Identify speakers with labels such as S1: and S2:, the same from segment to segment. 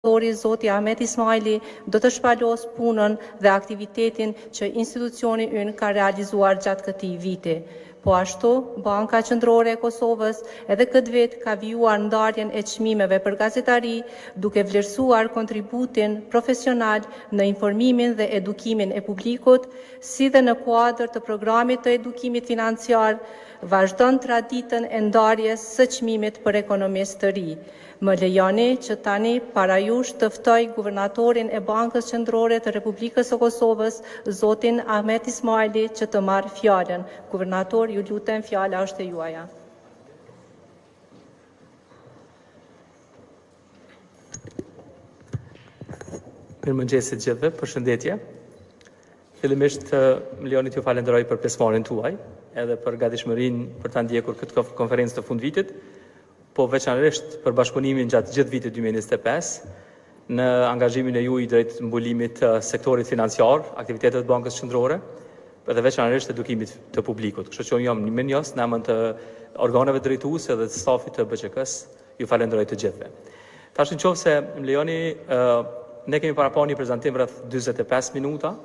S1: Zoti Ahmet Ismaili do të shpalos punën dhe aktivitetin që institucioni ynë ka realizuar gjatë këtij viti. Po ashtu, Banka Qendrore e Kosovës edhe këtë vit ka vijuar ndarjen e çmimeve për gazetari, duke vlerësuar kontributin profesional në informimin dhe edukimin e publikut, si dhe në kuadër të programit të edukimit financiar, vazhdon traditën e ndarjes së çmimit për ekonomistë të ri. Më lejoni që tani para jush të ftoj guvernatorin e Bankës Qendrore të Republikës së Kosovës, zotin Ahmet Ismaili, që të marrë fjalën. Guvernator, ju lutem, fjala është e juaja.
S2: Mirëmëngjes të gjithëve, përshëndetje. Fillimisht më lejoni t'ju falenderoj për pjesëmarrjen tuaj, edhe për gatishmërinë për ta ndjekur këtë konferencë të fundvitit, po veçanërisht për bashkëpunimin gjatë gjithë vitit 2025 në angazhimin e juaj drejt mbulimit të sektorit financiar, aktivitetet të Bankës Qendrore, edhe veçanërisht edukimit të publikut. Kështu që unë jam në menjos në emër të organeve drejtuese dhe të stafit të BQK-s, ju falenderoj të gjithëve. Tash nëse më lejoni, ne kemi parapar një prezantim rreth 45 minuta,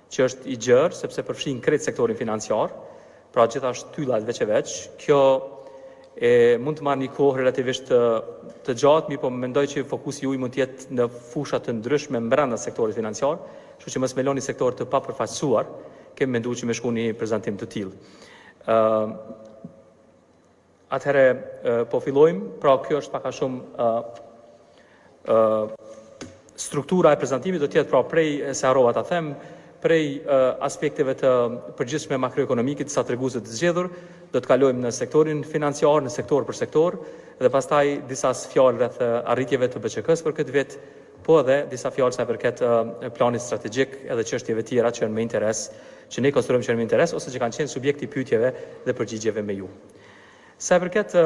S2: që është i gjerë sepse përfshin krejt sektorin financiar, pra gjithashtu tyllat veç e veç. Kjo mund të marrë një kohë relativisht të gjatë, mi po mendoj që fokusi juaj mund të jetë në fusha të ndryshme brenda sektorit financiar, kështu që mos me loni sektor të papërfaqësuar, kemi menduar që me shku një prezantim të tillë. Atëherë po fillojmë, pra kjo është pak a shumë struktura e prezantimit, do të jetë pra prej se harrova ta them, prej aspekteve të përgjithshme makroekonomike, disa treguese të zgjedhur, do të kalojmë në sektorin financiar, në sektor për sektor, dhe pastaj disa fjalë rreth arritjeve të BQK-s për këtë vit, po edhe disa fjalë sa përket planit strategjik edhe çështjeve tjera që janë me interes, që ne konsiderojmë që janë me interes ose që kanë qenë subjekti i pyetjeve dhe përgjigjeve me ju. Sa përket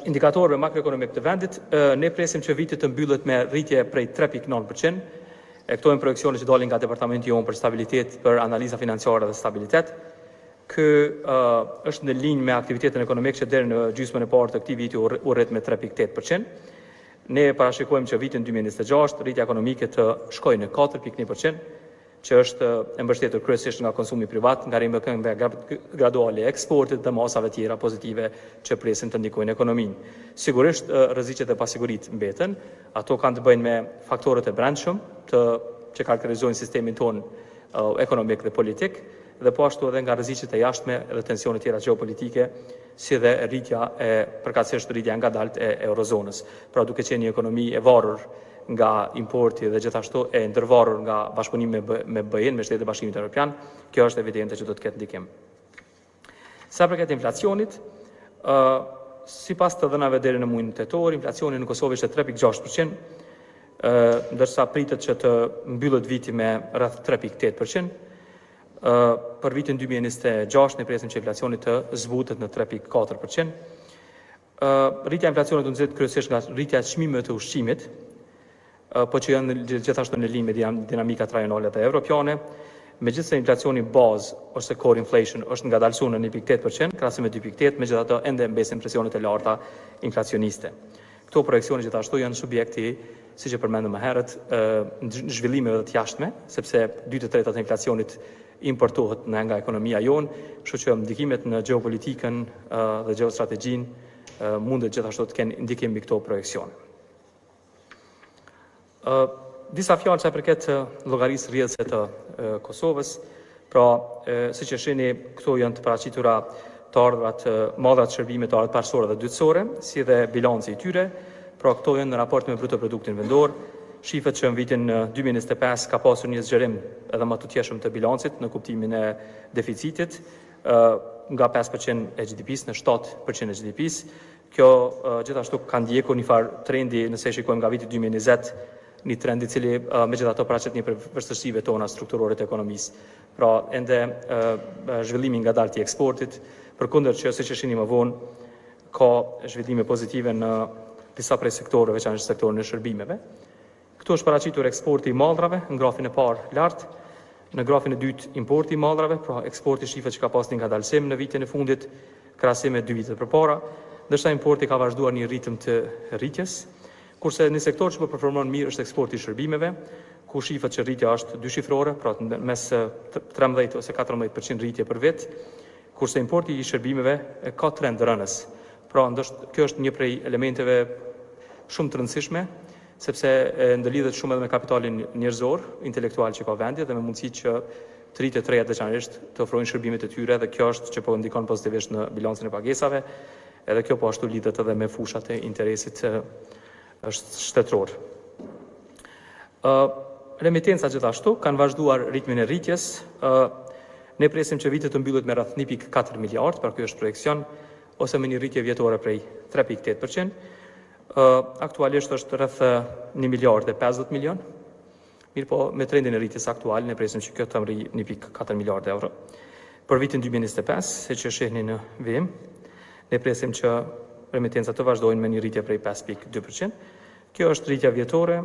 S2: indikatorëve makroekonomik të vendit, ne presim që viti të mbyllet me rritje prej 3.9%. Këto janë projekcione që dalin nga departamenti jonë për stabilitet, për analiza financiare dhe stabilitet. Ky është në linjë me aktivitetin ekonomik që deri në gjysmën e parë të këtij viti u rrit me 3.8%. Ne parashikojmë që vitin 2026 rritja ekonomike të shkojë në 4.1%, që është e mbështetur kryesisht nga konsumi privat, nga rrimëkëmbja graduale e eksportit dhe masave tjera pozitive që presin të ndikojnë ekonominë. Sigurisht rreziqet e pasigurisë mbeten, ato kanë të bëjnë me faktorët e brendshëm që karakterizojnë sistemin tonë ekonomik dhe politik, dhe po ashtu edhe nga rreziqet e jashtme dhe tensionet tjera gjeopolitike, si dhe përkatësisht rritja ngadalt e eurozonës. Pra duke qenë një ekonomi e varur nga importi dhe gjithashtu e ndërvarur nga bashkëpunimi me BE-n, me Shtetet e Bashkimit Evropian, kjo është evidente që do të ketë ndikim. Sa përket inflacionit, sipas të dhënave deri në muajin tetor, inflacioni në Kosovë ishte 3.6%, ndërsa pritet që të mbyllet viti me rreth 3.8%. Për vitin 2026 ne presim që inflacioni të zbutet në 3.4%. Rritja e inflacionit do nxjerrët kryesisht nga rritja e çmimeve të ushqimit, po që janë gjithashtu në linjë me dinamikat rajonale dhe evropiane. Megjithëse inflacioni bazë ose core inflation është ngadalësuar në 1.8%, krahasim me 2.8%, megjithatë ende mbesin presionet e larta inflacioniste. Këto projekcione gjithashtu janë subjekti, siç e përmendëm më herët, zhvillimeve të jashtme, sepse 2/3 të inflacionit importohet nga ekonomia jonë, kështu që ndikimet në gjeopolitikën dhe gjeostrategjinë mundet gjithashtu të kenë ndikim mbi këto projekcione. Disa fjalë sa përket llogarisë rrjedhëse të Kosovës, pra siç e shihni, këto janë të paraqitura të ardhurat madhrat shërbime të ardhurat parësore dhe dytësore, si dhe bilanci i tyre, pra këto janë në raport me bruto produktin vendor. Shifrat që në vitin 2025 ka pasur një zgjerim edhe më të tjeshëm të bilancit në kuptimin e deficitit, nga 5% e GDP-s në 7% e GDP-s. Kjo gjithashtu ka ndjekur një farë trendi, nëse shikojmë nga viti 2020, një trend i cili megjithatë paraqet një vështirësive tona strukturore të ekonomisë. Pra ende zhvillimi ngadalt i eksportit, përkundër që siç e shihni më vonë, ka zhvillime pozitive në disa prej sektorëve, veçanërisht sektorin e shërbimeve. Këtu është paraqitur eksporti i mallrave në grafin e parë lart, në grafin e dytë importi i mallrave, pra eksporti shifet që ka pasur një ngadalësim në vitin e fundit krahasim me 2 vitet përpara, ndërsa importi ka vazhduar një ritëm të rritjes. Kurse një sektor që po performon mirë është eksporti i shërbimeve, ku shifat që rritja është dyshifrore, pra mes 13 ose 14% rritje për vit, kurse importi i shërbimeve ka trend rënës. Pra, kjo është një prej elementeve shumë të rëndësishme, sepse ndëlidhet shumë edhe me kapitalin njerëzor, intelektual që ka vendi dhe me mundësi që të rritet treja veçanërisht të ofrojnë shërbimet e tyre dhe kjo është që po ndikon pozitivisht në bilancin e pagesave, edhe kjo po ashtu lidhet edhe me fushat e interesit shtetëror. Remitenca gjithashtu kanë vazhduar ritmin e rritjes. Ne presim që vitet të mbyllet me rreth 1.4 miliard, pra ky është projekcion, ose me një rritje vjetore prej 3.8%. Aktualisht është rreth 1 miliard e 50 milion. Mirë po, me trendin e rritjes aktual, ne presim që kjo të mri 1.4 miliard euro. Për vitin 2025, se që shihni në vim, ne presim që remitenca të vazhdojnë me një rritje prej 5.2%. Kjo është rritja vjetore,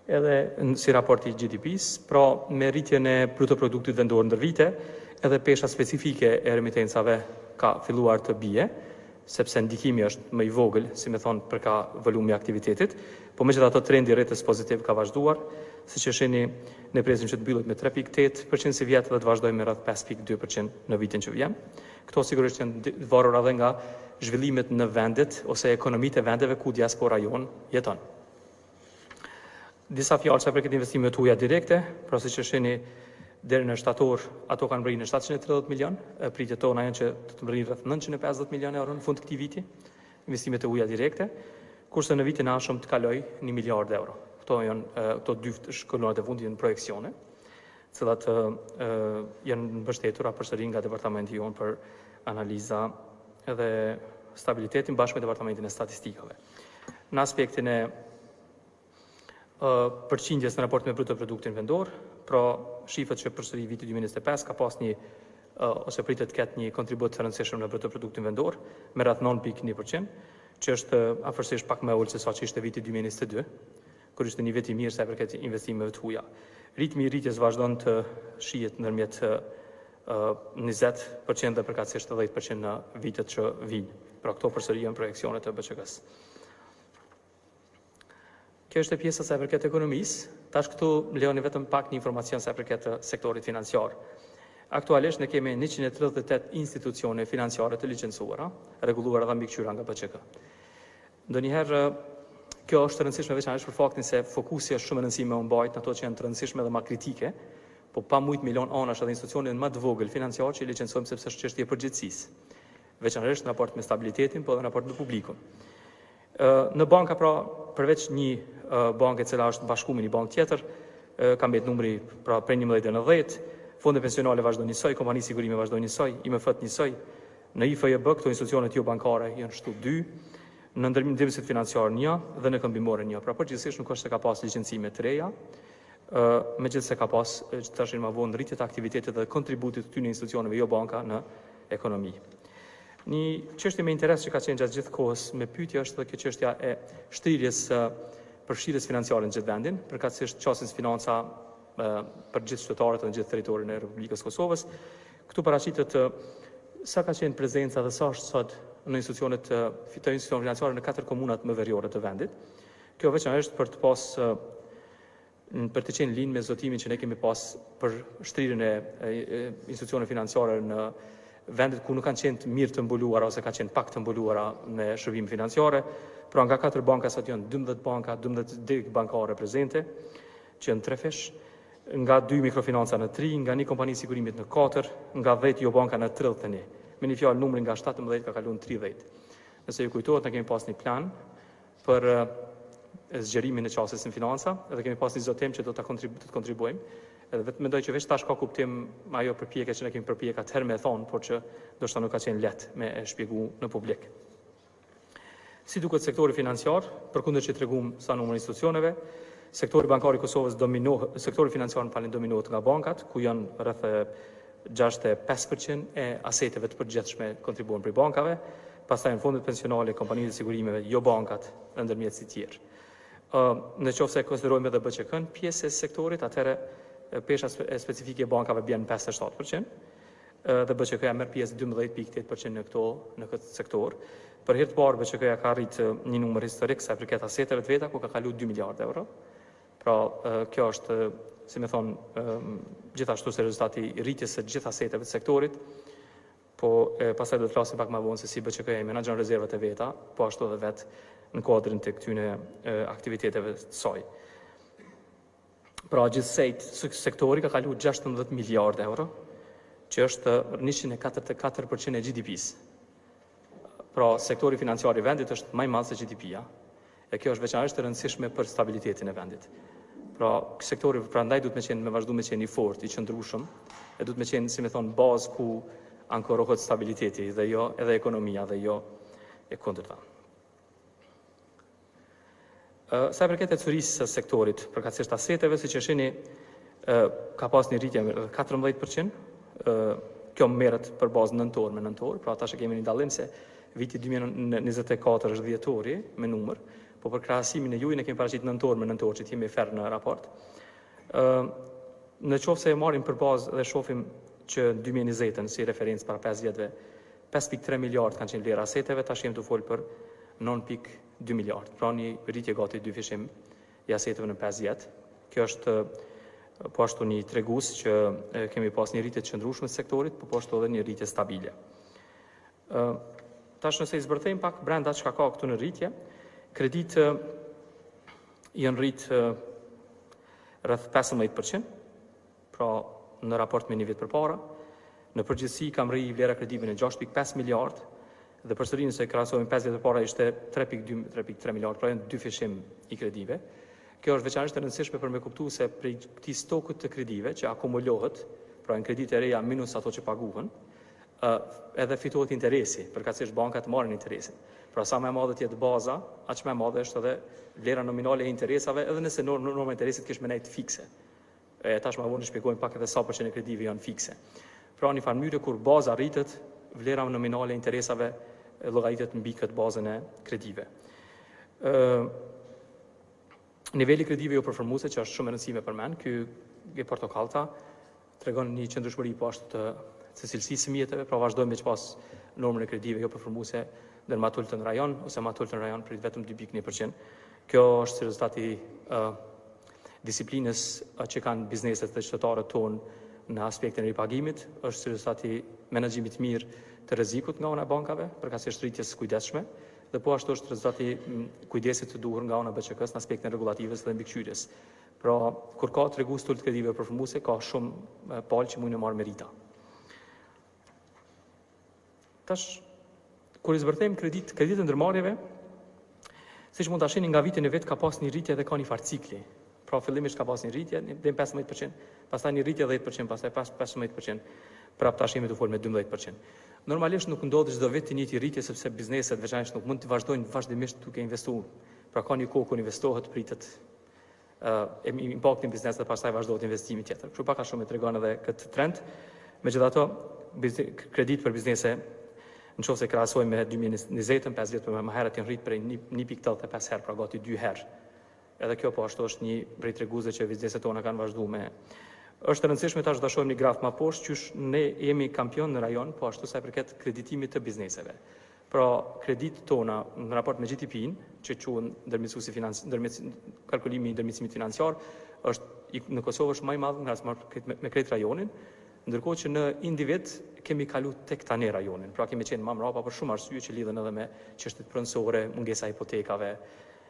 S2: edhe si raporti GDP-s, pra me rritjen e brutoproduktit vendor ndër vite, edhe pesha specifike e remitencave ka filluar të bie, sepse ndikimi është më i vogël, si me thonë, për ka volumi i aktivitetit, po megjithatë trendi i rritjes pozitiv ka vazhduar, siç e shihni, ne presim që të mbyllet me 3.8% si vjet dhe të vazhdojmë me rreth 5.2% në vitin që vjen. Këto sigurisht janë varur edhe nga zhvillimet në vendet ose ekonomitë e vendeve ku diaspora jon jeton. Disa fjalë sa përket investimeve të huaja direkte, pra siç e shihni, deri në shtator ato kanë mbrinë në 730 milion, pritjet tona janë që të mbrinë rreth 950 milion euro në fund të këtij viti, investimet e huaja direkte, kurse në vitin e ardhshëm të kaloj 1 miliard euro. Këto dy shkëllonet e fundit janë projeksione, të cilat janë mbështetura përsëri nga departamenti jon për analiza edhe stabilitetin bashkë me departamentin e statistikave. Në aspektin e përqindjes në raport me brutoproduktin vendor, pra shifrat që përsëri viti 2025 ka pas ose pritet të ketë një kontribut të rëndësishëm në brutoproduktin vendor, me rreth 9.1%, që është afërsisht pak më ulë se sa që ishte viti 2022, kur ishte një vit i mirë sa përket investimeve të huaja. Ritmi i rritjes vazhdon të shihet ndërmjet 20% dhe përkatësisht 10% në vitet që vijnë. Pra këto përsëri janë projekcione të BCK-s. Kjo është e pjesa sa përket ekonomisë, tash këtu lejoni vetëm pak një informacion sa përket sektorit financiar. Aktualisht ne kemi 138 institucione financiare të licencuara, rregulluara dhe mbikëqyra nga BCK. Ndonjëherë kjo është e rëndësishme veçanërisht për faktin se fokusi është shumë e rëndësishme u mbajt në ato që janë të rëndësishme dhe më kritike, po pa shumë milion anash edhe institucione më të vogël financiar që i licencojmë sepse është çështje e përgjithësisë, veçanërisht në raport me stabilitetin, po edhe në raport me publikun. Në banka pra, përveç një banke e cila është bashkuar me një bankë tjetër, ka mbet numri pra prej 11 deri në 10, fonde pensionale vazhdojnë njësoj, kompani sigurimi vazhdojnë njësoj, IMF njësoj, në IFJB këto institucionet jo bankare janë shtu 2, në ndërmjetësit financiar 1 dhe në këmbimore 1. Pra përgjithsisht nuk është se ka pas licencime të reja, megjithse ka pas tashin më vonë rritje të aktivitetit dhe kontributit të këtyre institucioneve jo banka në ekonomi. Një çështje me interes që ka qenë gjatë gjithë kohës me pyetje është edhe kjo çështja e shtrirjes përfshirjes financiare në gjithë vendin, përkatësisht qasjes financa për gjithë qytetarët dhe në gjithë territorin e Republikës Kosovës. Këtu paraqitet sa ka qenë prezenca dhe sa është sot në institucionet financiare në 4 komunat më veriore të vendit. Kjo veçanërisht për të pas për të qenë linë me zotimin që ne kemi pas për shtrirjen e institucioneve financiare në vendet ku nuk kanë qenë të mirë të mbuluara ose kanë qenë pak të mbuluara me shërbime financiare, pra nga 4 banka sot janë 12 banka, 12 direkt bankare prezente, që janë 3 fish, nga 2 mikrofinanca në 3, nga 1 kompani sigurimit në 4, nga 10 jo banka në 31. Me një fjalë numri nga 17 ka kaluar në 30. Nëse ju kujtohet, ne kemi pas një plan për zgjerimin e qasjes në financa, edhe kemi pas një zotim që do të kontribuojmë. Edhe vetë mendoj që veç tash ka kuptim ajo përpjekje që ne kemi përpjekë atëherë me thonë, por që ndoshta nuk ka qenë lehtë me e shpjegu në publik. Si duket sektori financiar, përkundër që tregum sa numër institucioneve, sektori bankar i Kosovës sektori financiar dominohet nga bankat, ku janë rreth 65% e aseteve të përgjithshme kontribuon prej bankave, pastaj në fondet pensionale, kompanitë e sigurimeve, jo bankat, ndërmjet si tjerë. Në qoftë se konsiderojmë edhe BCK-n pjesë e sektorit, atëherë pesha specifike e bankave bjen 57%, dhe BCK-ja merr pjesë 12.8% në këtë sektor. Për herë të parë BCK-ja ka arritë një numër historik sa i përket aseteve të veta, ku ka kaluar 2 miliardë euro. Pra, kjo është, si më thon, gjithashtu se rezultati i rritjes së gjithë aseteve të sektorit, po pastaj do të flasim pak më vonë se si BCK-ja i menaxhon rezervat e veta, po ashtu edhe vetë në kuadrin të këtyre aktiviteteve të saj. Pra, gjithsej sektori ka kaluar 16 miliardë euro, që është 144% e GDP-s. Pra, sektori financiar i vendit është më i madh se GDP-ja, e kjo është veçanërisht e rëndësishme për stabilitetin e vendit. Pra, sektori prandaj duhet me vazhdu me qenë i fortë, i qëndrueshëm, e duhet me qenë, si më thon, bazë ku ankorohet stabiliteti dhe jo edhe ekonomia dhe jo e kundërta. Sa i përket ecurisë së sektorit, përkatësisht aseteve, siç e shihni, ka pas një rritje 14%, kjo merret për bazë nëntor me nëntor, pra tash kemi një dallim se viti 2024 është dhjetori me numër, po për krahasimin e juaj ne kemi paraqitur nëntor me nëntor që jemi ferm në raport. Në qoftë se e marrim për bazë dhe shohim që 2020-ën si referencë para 5 vjetëve, 5.3 miliardë kanë qenë vlera aseteve, tash jemi të fol për 9.2 miliardë. Pra një rritje gati 2 fishim i aseteve në 5 vjet. Kjo është po ashtu një tregues që kemi pas një rritje të qëndrueshme të sektorit, po ashtu edhe një rritje stabile. Tash nëse i zbërthejmë pak brenda çka ka këtu në rritje, kredit janë rritë rreth 15%, pra në raport me një vit përpara. Në përgjithësi kam rri vlera kredive në 6.5 miliardë, dhe përsëri nëse krahasojmë 5 vjet përpara ishte 3.3 miliardë, pra janë 2 fishim i kredive. Kjo është veçanërisht e rëndësishme për me kuptuar se prej këtij stokut të kredive që akumulohet, pra në kredite e reja minus ato që paguhen, edhe fitohet interesi, përkatësisht bankat marrin interesin. Pra sa më e madhe të jetë baza, aq më e madhe është edhe vlera nominale e interesave, edhe nëse norma e interesit kish më nejt fikse. Tash më vonë shpjegojmë pak edhe sa përqind e kredive janë fikse. Pra në farë mënyrë kur baza rritet, vlera nominale e interesave llogaritet mbi këtë bazën e kredive. Niveli kredive jo përformuese, që është shumë e rëndësishme për men, ky e portokallta tregon një qëndrueshmëri po ashtu të cilësisë së mjeteve, pra vazhdojmë me pas normën e kredive jo përformuese dhe ma tullt në rajon, ose ma tullt në rajon për vetëm 2.1%. Kjo është rezultati disiplinës që kanë bizneset dhe qytetarët tonë në aspektin e ripagimit, është rezultati menaxhimit mirë të rrezikut nga ana e bankave, përkatësisht rritjes kujdesshme, dhe po ashtu është rezultati kujdesit të duhur nga ana e BCK-s në aspektin e rregullatives dhe mbikëqyrjes. Pra, kur ka tregues tullt kredive përformuese, ka shumë palë që mund të marrë merita. Tash, kur i zbërthejmë kreditë ndërmarrjeve, siç mund ta shihni nga viti në vit ka pas një rritje dhe ka një farë cikli. Pra fillimisht ka pas një rritje deri 15%, pastaj një rritje 10%, pastaj pas 15%, prap tash jemi të folë me 12%. Normalisht nuk ndodh çdo vit një rritje sepse bizneset veçanërisht nuk mund të vazhdojnë vazhdimisht duke investuar. Pra ka një kohë kur investohet, pritet impaktin biznesit dhe pastaj vazhdohet investimi tjetër. Kështu pak a shumë e tregon edhe këtë trend. Megjithatë, kredit për biznese në qoftë se krahasojmë me 2020-ën, 5 vjet më herët janë rritë prej 1.85 herë, pra gati 2 herë. Edhe kjo po ashtu është një prej treguesve që bizneset tona kanë vazhduar me. Është e rëndësishme tash të shohim një graf më poshtë, qysh ne jemi kampion në rajon, po ashtu sa i përket kreditimit të bizneseve. Pra, kreditë tona në raport me GDP-n, që quhen kalkulimi i ndërmjetësimit financiar, është në Kosovë është më i madh me krejt rajonin, ndërkohë që në individ kemi kalu tek tani rajonin. Pra kemi qenë më mrapa për shumë arsye që lidhen edhe me çështjet pronësore, mungesa e hipotekave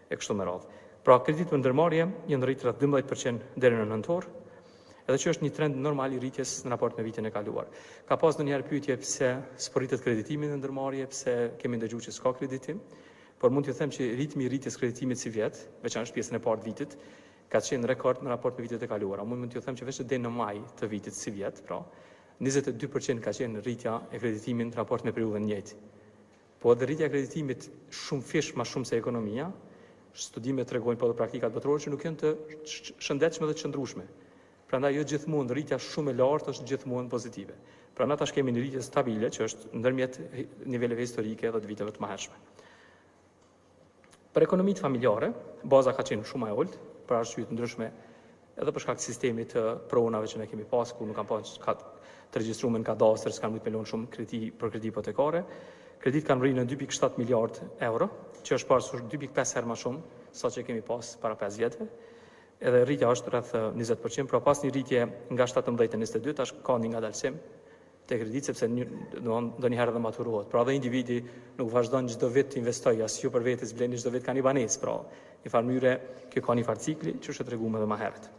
S2: e kështu me radhë. Pra kreditë për ndërmarrje janë rritur rreth 12% deri në nëntor, edhe që është një trend normal i rritjes në raport me vitin e kaluar. Ka pas ndonjëherë pyetje pse s'porritet kreditimi në ndërmarrje, pse kemi ndëgjuar që s'ka kreditim, por mund t'ju them që ritmi i rritjes kreditimit si vjet, veçanërisht pjesën e parë të vitit, ka qenë rekord në raport me vitet e kaluara. Mund t'ju them që veç deri në maj të vitit si vjet, pra 22% ka qenë rritja e kreditimit në raport me periudhën njëjtë. Po edhe rritja e kreditimit shumë fish më shumë se ekonomia, studimet tregojnë po edhe praktikat botërore që nuk janë të shëndetshme dhe të qëndrueshme. Prandaj jo gjithmonë rritja shumë e lartë është gjithmonë pozitive. Prandaj tash kemi një rritje stabile që është ndërmjet niveleve historike dhe të viteve të mëhershme. Për ekonomitë familjare, baza ka qenë shumë e ulët, për arsye të ndryshme, edhe për shkak të sistemit të pronave që ne kemi pas, ku nuk kanë pas të regjistruar në kadastër, s'kan mujt me lënë shumë për kredi hipotekare. Kredit kanë rrinë në 2.7 miliard euro, që është pasur 2.5 herë më shumë sa që kemi pas para 5 vjetëve. Edhe rritja është rreth 20%, pra pas një rritje nga 17 në 22, tash ka një ngadalësim të kredit, sepse ndonjëherë edhe maturohet. Pra edhe individi nuk vazhdon çdo vit të investojë, as ju për vetes bleni çdo vit ka një banesë, pra në farë mënyre kjo ka një farë cikli që është treguar edhe më herët.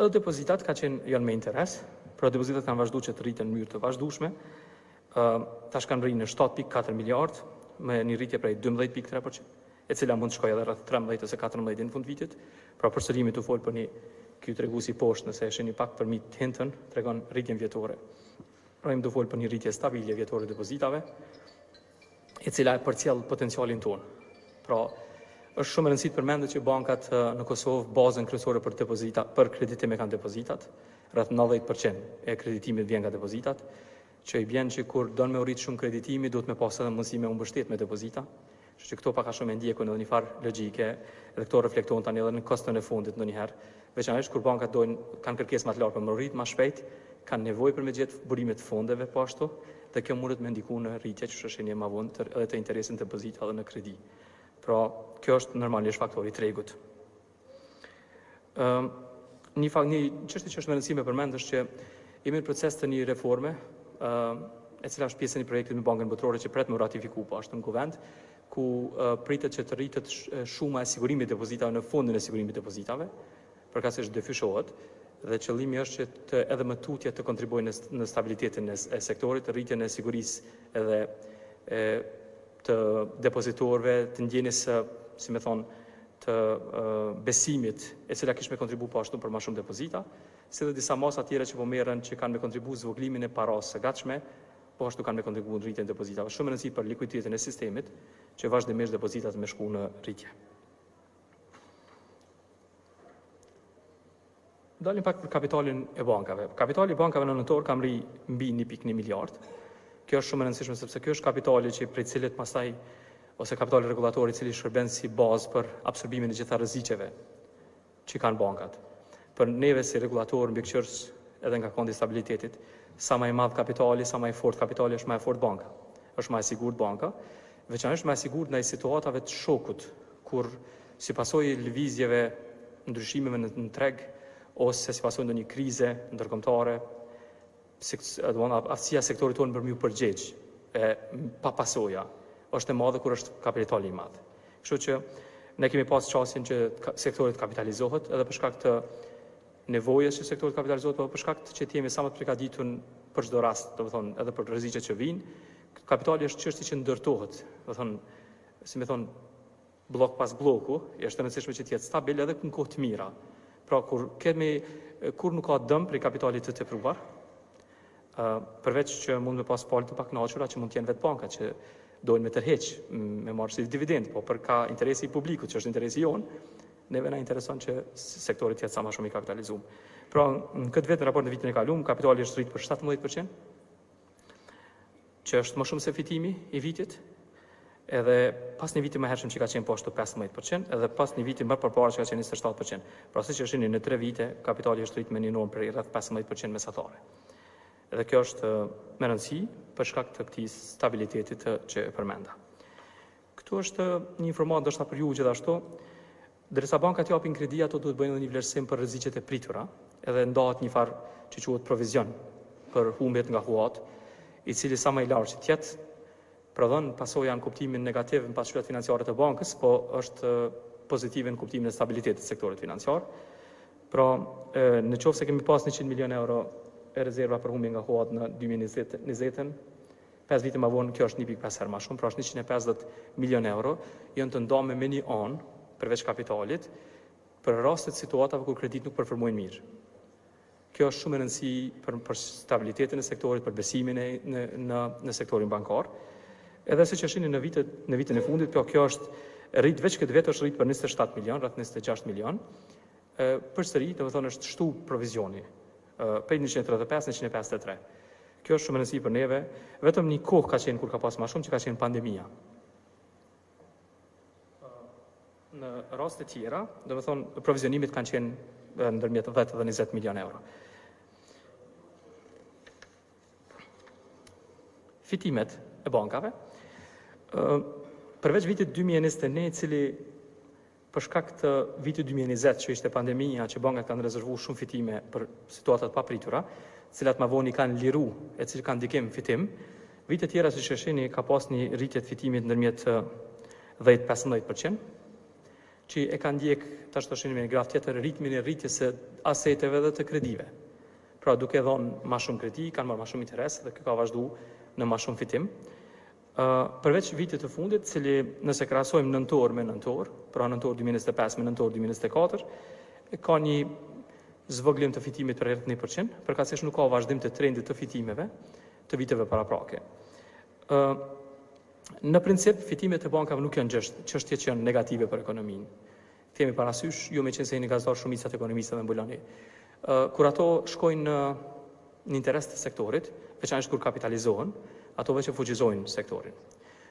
S2: Edhe depozitat janë me interes, pra depozitat kanë vazhduar që të rriten në mënyrë të vazhdueshme. Tash kanë rrinë në 7.4 miliard me një rritje prej 12.3%, e cila mund të shkojë edhe rreth 13 ose 14 në fund vitit. Pra përsërimi të fol për një ky treguesi poshtë, nëse e shihni pak përmi hintën, tregon rritjen vjetore. Pra im do fol për një rritje stabile vjetore depozitave, e cila e përcjell potencialin tonë. Pra është shumë e rëndësishme përmendet që bankat në Kosovë bazën kryesore për depozita, për kreditim e kanë depozitat, rreth 90% e kreditimit vjen nga depozitat, që i bjen që kur don me urrit shumë kreditimi, duhet me pas edhe mundësi me u mbështet me depozita. Që këto pak a shumë e ndjekun edhe një farë logjike, dhe këto reflektohen tani edhe në kostën e fundit ndonjëherë, veçanërisht kur bankat kanë kërkesë më të lartë për më rrit më shpejt, kanë nevojë për me gjetë burime të fondeve po ashtu, dhe kjo mundet me ndiku në rritje që është një më vonë edhe të interesin të depozita edhe në kredi. Pra, kjo është normalisht faktori i tregut. Një çështje që është më e rëndësishme përmend është që jemi në proces të një reforme, e cila është pjesë e një projekti me Bankën Botërore që pret me ratifiku po ashtu në kuvend, ku pritet që të rritet shuma e sigurimit depozitave në fondin e sigurimit depozitave, përkatëse dyfishohet, dhe qëllimi është që edhe më tutje të kontribuojnë në stabilitetin e sektorit, të rritjen e sigurisë edhe të depozitorëve, të ndjenjes, si më thon, të besimit, e cila kish me kontribu po ashtu për më shumë depozita, si dhe disa masa tjera që po merren që kanë me kontribu zvoglimin e parasë së gatshme, po ashtu kanë me kontribu në rritjen e depozitave. Shumë e rëndësishme për likuiditetin e sistemit, që vazhdimisht depozitat me shku në rritje. Dalim pak për kapitalin e bankave. Kapitali i bankave në nëntor ka mri mbi 1.1 miliard. Kjo është shumë e rëndësishme sepse kjo është kapitali që prej cilit pastaj ose kapitali regulator i cili shërben si bazë për absorbimin e gjitha rreziqeve që kanë bankat. Për neve si regulator mbikëqyrës edhe nga kondi i stabilitetit, sa më i madh kapitali, sa më i fortë kapitali është më e fortë banka. Është më e sigurt banka, veçanërisht më e sigurt ndaj situatave të shokut, kur si pasojë lëvizjeve, ndryshimeve në treg ose si pasojë ndonjë krize ndërkombëtare, aftësia sektorit tonë për më përgjigj pa pasoja është e madhe kur është kapitali i madh. Kështu që ne kemi pas çastin që sektori të kapitalizohet edhe për shkak të nevojës që sektori të kapitalizohet, por për shkak të që jemi sa më të përgatitur për çdo rast, domethënë edhe për rreziqet që vijnë. Kapitali është çështje që ndërtohet, domethënë, si më thon, blok pas bloku, është e rëndësishme që të jetë stabil edhe në kohë të mira. Pra kur nuk ka dëm për kapitalit të tepruar, përveç që mund me pas palë të pakënaqura që mund të jenë vetë banka që dojnë me tërheq, me marrë si dividend, po për ka interesi i publikut, që është interesi jonë, neve na intereson që sektorit jetë sa më shumë i kapitalizuar. Pra, në këtë vetë në raport në vitin e kaluar, kapitali është rritur për 17%, që është më shumë se fitimi i vitit, edhe pas një viti më hershëm që ka qenë poshtë 15%, edhe pas një viti më përpara që ka qenë 27%. Pra siç e shihni në 3 vite, kapitali është rritur me një normë për rreth 15% mesatare. Edhe kjo është me rëndësi për shkak të këtij stabilitetit që e përmenda. Këtu është një informatë ndoshta për ju gjithashtu, derisa bankat japin kredi, ato duhet bëjnë një vlerësim për rreziqet e pritura, edhe ndahet një farë që quhet provizion për humbjet nga huat, i cili sa më i lartë që të jetë, prodhon pasoja në kuptimin negativ në pasqyrat financiare të bankës, po është pozitive në kuptimin e stabilitetit të sektorit financiar. Pra, në qoftë se kemi pas 100 milion euro e rezerva për humbje nga huat në 2020, 5 vite më vonë kjo është 1.5 herë më shumë, pra është 150 milion euro, janë të ndarë me një anë përveç kapitalit për rastet situatave kur kredit nuk performojnë mirë. Kjo është shumë e rëndësishme për stabilitetin e sektorit, për besimin në sektorin bankar. Edhe siç e shihni në vitin e fundit, kjo është rrit veç këtë vetë është rrit për 27 milion, rreth 26 milion. Përsëri, domethënë është shtu provizioni prej 135 në 153. Kjo është shumë e rëndësishme për neve, vetëm një kohë ka qenë kur ka pas më shumë që ka qenë pandemia. Në raste tjera, domethënë provizionimit kanë qenë ndërmjet 10 dhe 20 milion euro. fitimet e bankave, përveç vitit 2021, cili për shkak të vitit 2020, që ishte pandemia, që bankat kanë rezervu shumë fitime për situatat papritura, cilat ma voni kanë liru e cilë kanë ndikim fitim, vitet tjera, si sheshini, ka pas një rritje të fitimit ndërmjet 10-15%, që e kanë ndjek, tash të shini me një graf tjetër, ritmin e rritjes së aseteve dhe të kredive. Pra duke dhonë ma shumë kredi, kanë marrë ma shumë interes dhe ka vazhdu në ma shumë fitim. Përveç vitit të fundit, cili nëse krahasojmë nëntor me nëntor, pra nëntor 2025 me nëntor 2024, ka një zvoglim të fitimit për rreth 1%, përkatësisht nuk ka vazhdim të trendit të fitimeve të viteve paraprake. Në princip, fitimet e bankave nuk janë çështje që janë negative për ekonominë. Kemi parasysh, jo me qenë se jeni gazetar shumicat ekonomistëve dhe mbuloni. Kur ato shkojnë në interes të sektorit, veçanërisht kur kapitalizohen, ato veç e fuqizojnë sektorin.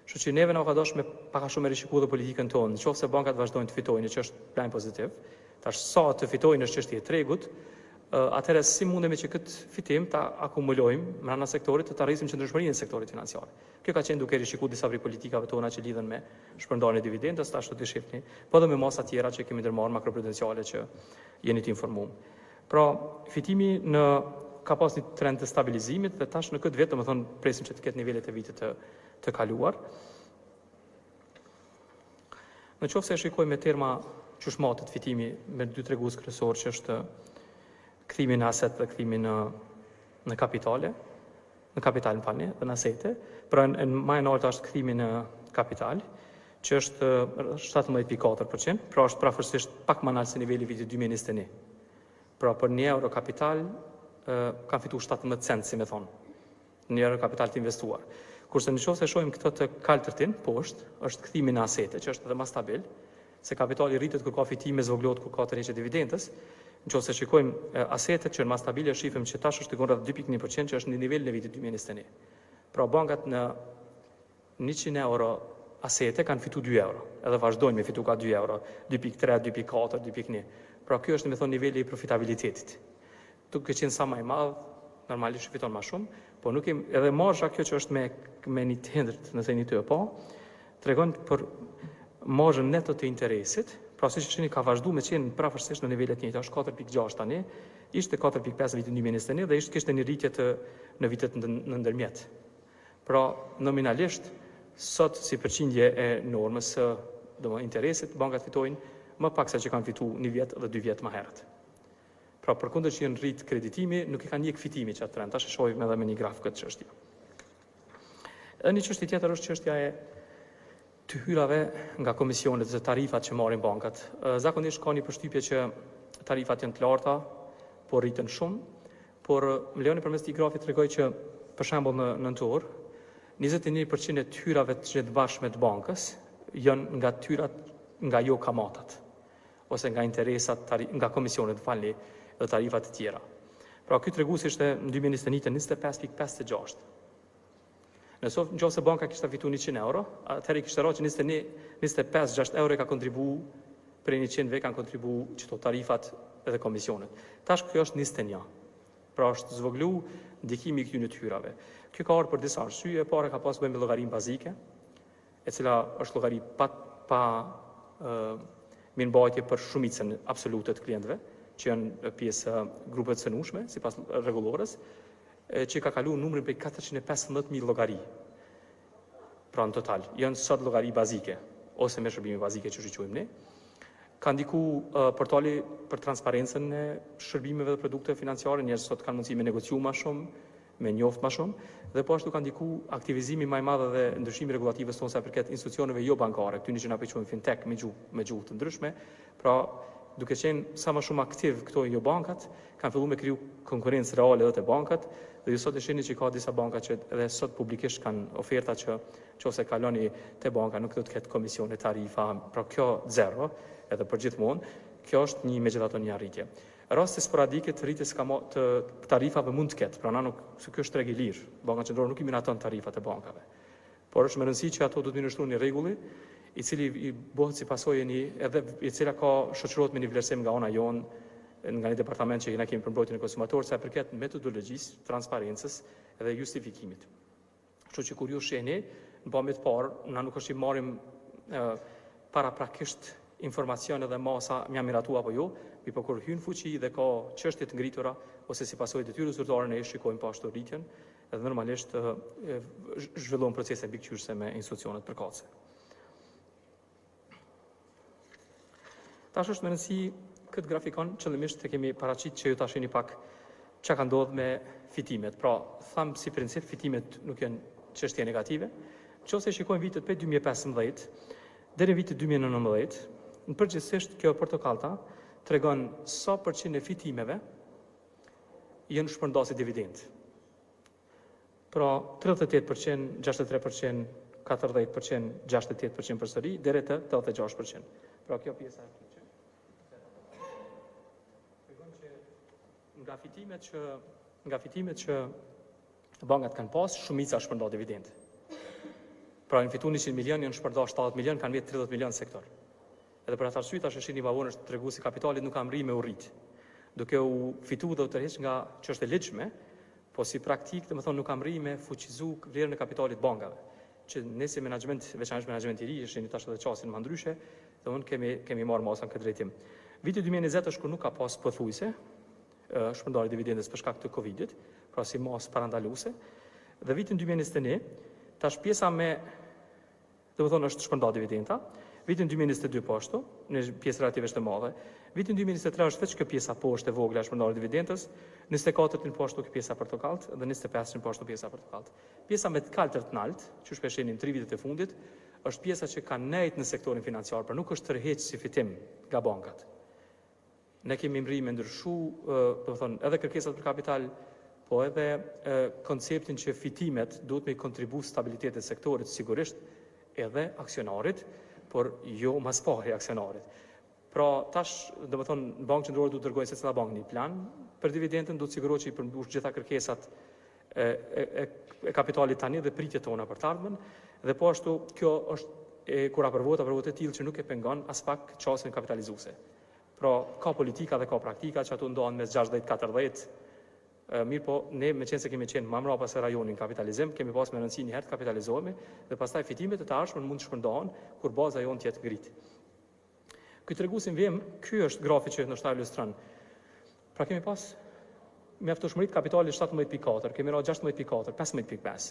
S2: Kështu që neve na ka dashur me pak a shumë me rishiku dhe politikën tonë, nëse bankat vazhdojnë të fitojnë, që është plan pozitiv, tash sa të fitojnë është çështje e tregut, atëherë si mundemi që këtë fitim ta akumulojmë brenda sektorit të arrisim qëndrueshmërinë e sektorit financiar. Kjo ka qenë duke rishikuar disa prej politikave tona që lidhen me shpërndarjen e dividendës, tash do të shihni, po edhe me masa tjera që kemi ndërmarrë makroprudenciale që jeni të informuar. Pra, fitimi ka pas një trend të stabilizimit dhe tash në këtë vit, domethënë presim që të ketë nivelet e vitit të kaluar. Në qoftë se e shikojmë me terma qushmatit fitimi me dy tregues kryesor që është kthimi në aset dhe kthimi në kapitale, në kapital në falni, dhe në asete, pra në më e lartë është kthimi në kapital, që është 17.4%, pra është prafërsisht pak më lart se niveli i vitit 2021. Pra për 1 euro kapital kanë fitu 17 cent, si me thonë, 1 euro kapital të investuar. Kurse në qoftë se shohim këtë të kaltërtin, poshtë, është kthimi në asete, që është edhe më stabil, se kapitali rritet kur ka fitime, zvoglohet kur ka tërheqje dividendës. Në qoftë se shikojmë asetet që janë më stabile, shifim që tash është rreth 2.1%, që është në nivelin e vitit 2021. Pra bankat në 100 euro asete kanë fitu 2 euro, edhe vazhdojnë me fitu ka 2 euro, 2.3, 2.4, 2.1. Pra kjo është, me thonë, niveli i profitabilitetit. Duke qenë sa më i madh, normalisht fiton më shumë, po nuk kemi edhe marzha kjo që është me një tendër, nëse një të pa, tregon për marzhën neto të interesit, pra siç shihni ka vazhduar me qenë prafërsisht në nivelet njëjta, është 4.6 tani, ishte 4.5 vitin 2021 dhe kishte një rritje në vitet në ndërmjet. Pra nominalisht sot si përqindje e normës së interesit, bankat fitojnë më pak se që kanë fitu 1 vjet dhe 2 vjet më herët. Pra përkundër që janë rrit kreditimi, nuk i kanë ndjek fitimi çat trend. Tash e shohim edhe me një graf këtë çështje. Edhe një çështje tjetër është çështja e të hyrave nga komisionet dhe tarifat që marrin bankat. Zakonisht ka një përshtypje që tarifat janë të larta, por rriten shumë, por më lejoni përmes këtij grafi tregoj që për shembull në nëntor 21% e të hyrave të bashme të bankës janë nga tyrat nga jo kamatat ose nga interesat nga komisionet, falni, dhe tarifat të tjera. Pra ky tregues ishte në 2021 25.56. Nëse banka kishte fitu 100 euro, atëherë kishte rënë që 25-6 euro ka kontribuar për 100 kanë kontribuar çto tarifat edhe komisionet. Tash kjo është 21. Pra është zvoglu ndikimi i këtyre të hyrave. Kjo ka ardhur për disa arsye, para ka pas bëjmë me llogarinë bazike, e cila është llogari pa mirëmbajtje për shumicën absolute të klientëve, që janë pjesë grupeve të cënueshme sipas rregullores, që ka kaluar numrin prej 415.000 llogari. Pra në total, janë sot llogari bazike ose me shërbime bazike që quajmë ne. Ka ndikuar portali për transparencën e shërbimeve dhe produkteve financiare, njerëzit sot kanë mundësi me negociu më shumë, me njoft më shumë, dhe po ashtu ka ndikuar aktivizimi më i madh dhe ndryshimi rregullative tonë sa përket institucioneve jo bankare, këtyre që na quajmë fintech me gjuhë të ndryshme, pra duke qenë sa më shumë aktiv këto jo bankat, kanë filluar me kriju konkurrencë reale edhe te bankat, dhe ju sot e shihni që ka disa banka që edhe sot publikisht kanë oferta që nëse kaloni te banka nuk do të ketë komisione, tarifa, pra kjo zero, edhe për gjithmonë, kjo është megjithatë një arritje. Raste sporadike të rritjes të tarifave mund të ketë, pra se kjo është treg i lirë, Banka Qendrore nuk i minaton tarifat e bankave. Por është me rëndësi që ato do të minështruan një rregulli, i cili i bëhet si pasojë edhe i cila ka shoqërohet me një vlerësim nga ana jon, nga një departament që ne kemi për mbrojtjen e konsumatorëve sa përket metodologjisë, transparencës edhe justifikimit. Kështu që kur ju shihni, në pamje të parë, na nuk është që marrim paraprakisht informacione dhe masa mja miratu apo jo, mi po kur hyn fuqi dhe ka çështje të ngritura ose si pasojë detyrës zyrtare ne shikojmë po ashtu rritjen dhe normalisht zhvillohen procese mbikëqyrëse me institucionet përkatëse. Tash është me rëndësi këtë grafikon qëllimisht të kemi paraqit që ju ta shihni pak çka ka ndodhur me fitimet. Pra, tham si princip fitimet nuk janë çështje negative. Nëse shikojmë vitet prej 2015 deri në vitin 2019, në përgjithsisht kjo portokallta tregon sa përqind e fitimeve janë shpërndasje dividend. Pra 38%, 63%, 40%, 68% përsëri deri te 86%. Pra kjo pjesa e këtij. Tregon që nga fitimet që bankat kanë pas, shumica shpërnda dividend. Pra në fitu 100 milion, janë shpërnda 70 milion, kanë vjetë 30 milion sektor. Edhe për atë arsye tash shihni Vavon është treguesi kapitalit nuk ka mri me u rrit. Duke u fitu dhe u tërheq nga çështje ligjshme, po si praktik, domethënë nuk ka mri me fuqizu vlerën e kapitalit bankave. Që ne si menaxhment, veçanërisht menaxhmenti i ri, shihni tash edhe çastin më ndryshe, domethënë kemi marrë masa në këtë drejtim. Viti 2020 është kur nuk ka pas pothuajse shpërndarje dividendës për shkak të Covidit, pra si masë parandaluese. Dhe vitin 2021, tash pjesa me, domethënë është shpërndarje dividenda. Vitin 2022 po ashtu, në pjesë relativisht të madhe. Vitin 2023 është veç kjo pjesa poshtë e vogla e shpërndarjes dividendës, 24 po ashtu kjo pjesa portokalltë dhe 25 po ashtu pjesa portokalltë. Pjesa me të kaltër të nalt, që shpeshini në 3 vitet e fundit, është pjesa që ka nejt në sektorin financiar, por nuk është tërheq si fitim nga bankat. Ne kemi mri me ndryshu, domethënë edhe kërkesat për kapital, po edhe konceptin që fitimet duhet me kontribu stabilitetit e sektorit, sigurisht edhe aksionarit, por jo mas pari aksionarit. Pra tash, domethënë, Bankë Qendrore duhet të dërgojnë secila bankë një plan për dividendën, duhet sigurohet që i përmbush gjitha kërkesat e kapitalit tani dhe pritjet tona për të ardhmen, dhe po ashtu kjo është kur aprovohet e tillë që nuk e pengon as pak çastin kapitalizuese. Pra ka politika dhe ka praktika që ato ndohen mes 60-40. Mirë po, ne me qenë se kemi qenë më mrapa se rajonin kapitalizim, kemi pas me rëndësi një herë të kapitalizohemi dhe pastaj fitimet e të ardhshme mund të shpërndahen kur baza jonë tjetë ngrit. Ky treguesin vjem, ky është grafi që ndoshta ilustron. Pra kemi pas mjaftueshmëritë kapitalit 17.4, kemi ra 16.4, 15.5.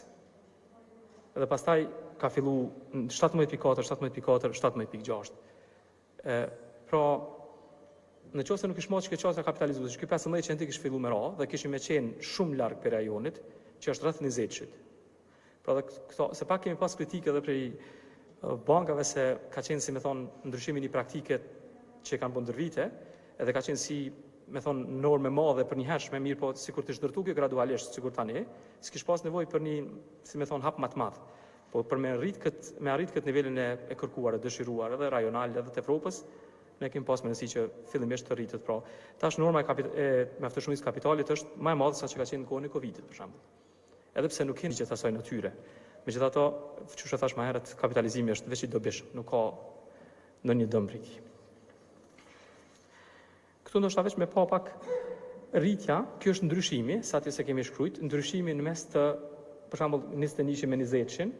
S2: Dhe pastaj ka fillu 17.4, 17.4, 17.6. Pra në qoftë se nuk ish moshë çështja kapitalizuese, ky 15% kish filluar me ra dhe kishim me qenë shumë larg për rajonit, që është rreth 20-shit. Pra dhe këto se pak kemi pas kritikë edhe prej bankave se ka qenë si më thon ndryshimin i praktike që kanë bën ndër vite, edhe ka qenë si më thon normë madhe për një hershme, mirë po sikur të zhdërtu kjo gradualisht sikur tani, s'kish pas nevojë për një si më thon hap më të madh. Po për me arrit këtë nivelin e kërkuar, e dëshiruar edhe rajonal edhe të Evropës, ne kemi pas mendësi që fillimisht të rritet. Pra, tash norma e mjaftueshmërisë kapitalit është më e madhe sa që ka qenë në kohën e Covidit për shembull. Edhe pse nuk keni gjithë asaj natyre. Megjithatë, çuçi thash më herët, kapitalizimi është veç i dobishëm, nuk ka ndonjë dëmbriki. Këtu ndoshta veç me pa pak rritja, kjo është ndryshimi, sa ti se kemi shkruajt, ndryshimi në mes të për shembull 21 me 20-shin,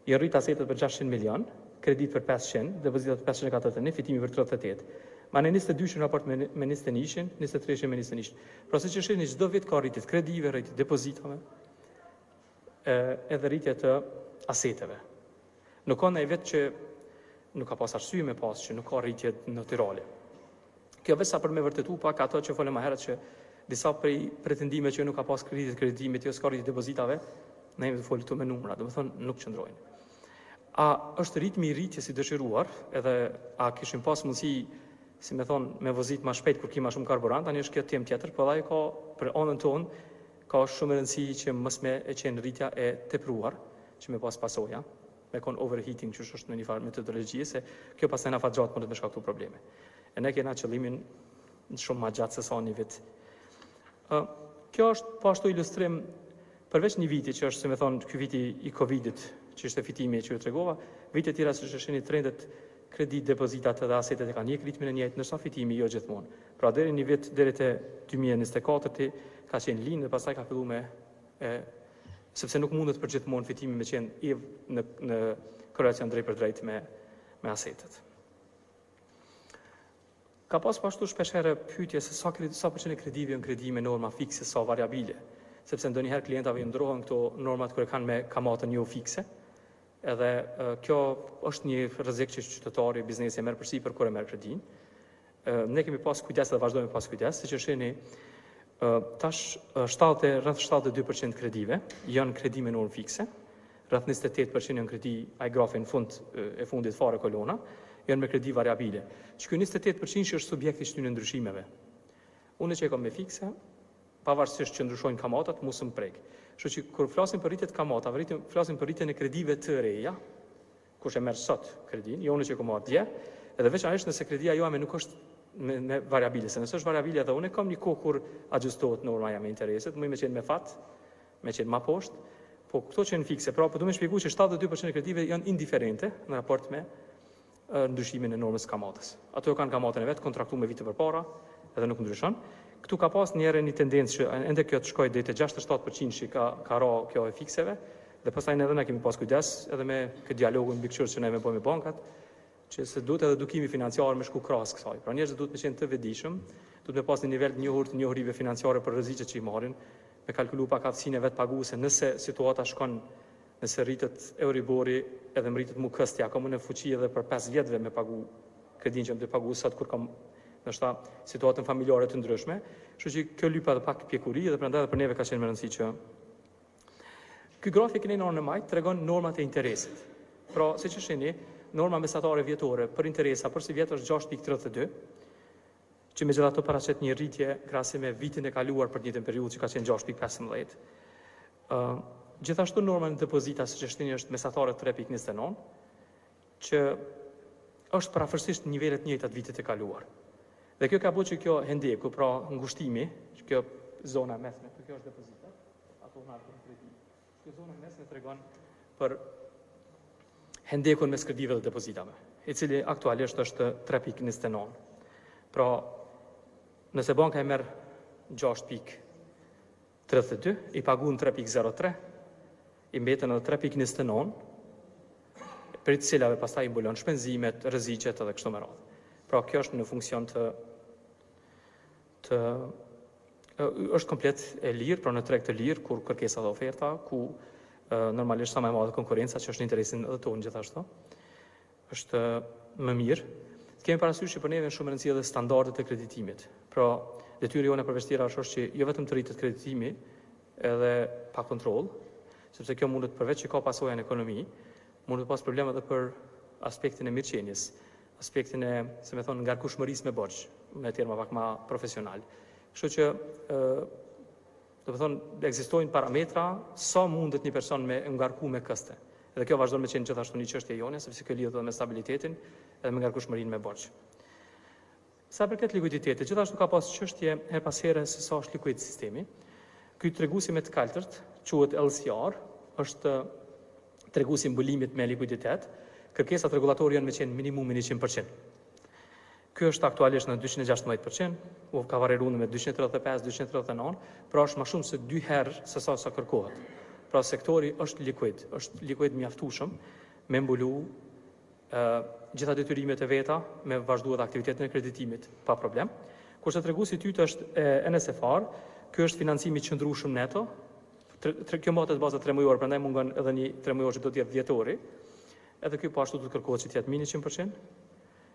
S2: i rrit asetet për 600 milion, kredit për 500, depozitat për 541, fitimi për 38. Ma në 22 raport me 21, 23 me 21. Pra se që shihni çdo vit ka rritje të kredive, rritje depozitave, edhe rritje të aseteve. Nuk ka ndonjë vit që nuk ka pas arsye me pas që nuk ka rritje natyrale. Kjo vetë sa për me vërtetu pak ato që folëm më herët që disa prej pretendimeve që nuk ka pas rritje të kreditimit, jo s'ka rritje depozitave, ne jemi të folur me numra, domethënë nuk qëndrojnë. A është ritmi i rritjes i dëshiruar, edhe a kishim pas mundësi, si me thonë, me vozit ma shpejt kur kima shumë karburant, tani është kjo temë tjetër, por ai ka për anën tonë ka shumë rëndësi që mos me e qenë rritja e tepruar, që me pas pasoja, me kon overheating që është në një farë metodologjie, se kjo pastaj na fat gjatë mund të më shkaktojë probleme. E ne kena qëllimin shumë më gjatë se sa një vit. Kjo është po ashtu ilustrim përveç një viti që është, si me thonë, ky viti i Covidit, që ishte fitimi që ju tregova, vitet tjera që shihni trendet kredit, depozitat dhe asetet e kanë një ritmin e njëjtë, ndërsa fitimi jo gjithmonë. Pra deri te 2024 ka qenë linë dhe pastaj ka filluar me sepse nuk mundet për gjithmonë fitimi me qenë në korelacion drejt për drejt me asetet. Ka pas pashtu shpeshere pyetje se sa përqen e kredive janë kredi me norma fikse, sa variabile, sepse ndonjëherë klientave i ndrohen këto normat kërë kanë me kamatën jo fikse, edhe kjo është një rrezik që qytetari, biznesi e merr përsipër kur e merr kredin. Ne kemi pas kujdes dhe vazhdojmë pas kujdes, siç e shihni, tash rreth 72% kredive janë kredi me normë fikse, rreth 28% janë kredi ai grafi në fund e fundit fare kolona, janë me kredi variabile. Që ky 28% që është subjekti i shtynë ndryshimeve. Unë që e kam me fikse, pavarësisht që ndryshojnë kamatat, mos më prek. Kështu që kur flasim për rritjet kamatave, flasim për rritjen e kredive të reja, kush e merr sot kredin, jo unë që kam marrë dje, edhe veçanërisht nëse kredia joame nuk është me variabile, se nëse është variabile edhe unë kam një kohë kur ajustohet norma jam e interesit, më qenë me fat, me qenë ma poshtë, po këto që janë fikse, pra po du me shpjegu që 72% e kredive janë indiferente në raport me ndryshimin e normës kamatës. Ato kanë kamatën e vetë, kontraktu me vite përpara, edhe nuk ndryshon. Këtu ka pas një tendencë që ende kjo të shkojë deri te 67% që ka ra kjo e fikseve, dhe pastaj edhe ne kemi pas kujdes edhe me këtë dialogun mbikëqyrës që ne me bëjmë me bankat, që se duhet edhe edukimi financiar me shku krahas kësaj. Pra njerëzit duhet me qenë të vetëdijshëm, duhet me pas një nivel të njohurive financiare për rreziqet që i marrin, me kalkulu pak aftësinë e vet paguese nëse situata shkon, nëse rritet Euribori edhe më rritet MUKS-ja, kam unë fuqi edhe për 5 vjetëve me pagu kredin që më të pagu sot kur kam ndoshta situatën familjare të ndryshme. Kështu që kjo lyp edhe pak pjekuri dhe prandaj edhe për neve ka qenë më rëndësi që ky grafik në orën e majt tregon normat e interesit. Pra, siç e shihni, norma mesatare vjetore për interesa për si vjet është 6.32, që megjithatë paraqet një rritje krahasim me vitin e kaluar për një periudhë që ka qenë 6.15. Gjithashtu norma në depozita, siç e shihni, është mesatare 3.29, që është parafërsisht nivelet njëjta të vitit të kaluar. Dhe kjo ka bërë që kjo hendeku, pra ngushtimi, që kjo zona mesme, kjo është depozita, ato në artë kredi. Kjo zona mesme tregon për hendekun mes kredive dhe depozitave, i cili aktualisht është 3.29. Pra, nëse banka e merr 6.32, i pagun 3.03, i mbeten edhe 3.29, për të cilave pastaj i mbulon shpenzimet, rreziqet edhe kështu me radhë. Pra, kjo është në funksion është komplet e lirë, pra në treg të lirë, kur kërkesa dhe oferta, ku normalisht sa më e madhe konkurenca, që është në interesin edhe tonë gjithashtu, është më mirë. Kemi parasysh që për neve në shumë rëndësi edhe standardet e kreditimit. Pra, detyra jone për vështira është që jo vetëm të rritet kreditimi, edhe pa kontroll, sepse kjo mundet përveç që ka pasojë në ekonomi, mundet pas probleme edhe për aspektin e mirëqenies, aspektin e, se me thonë, ngarkueshmërisë me borxh, me terma pak më profesional. Kështu që do të thonë, ekzistojnë parametra sa mundet një person me ngarku me këste. Edhe kjo vazhdon me qenë gjithashtu një çështje jone, sepse kjo lidhet edhe me stabilitetin edhe me ngarkueshmërinë me borxh. Sa përket likuiditetit, gjithashtu ka pas çështje her pas here se sa është likuid sistemi. Ky treguesi me të kaltërt quhet LCR, është treguesi mbulimit me likuiditet. Kërkesat rregullatore janë me qenë minimumi 100%. Ky është aktualisht në 216%, ka variuar me 235, 239, pra është më shumë se 2 herë se sa kërkohet. Pra sektori është likuid mjaftueshëm me mbulu gjitha detyrimet e veta, me vazhduar aktivitetin e kreditimit pa problem. Kurse treguesi i dytë është NSFR, ky është financimi i qëndrueshëm neto. Kjo mbatet baza 3 mujor, prandaj mungon edhe një 3 mujor që do të jetë vjetori. Edhe ky po ashtu do të kërkohet që të jetë mini 100%.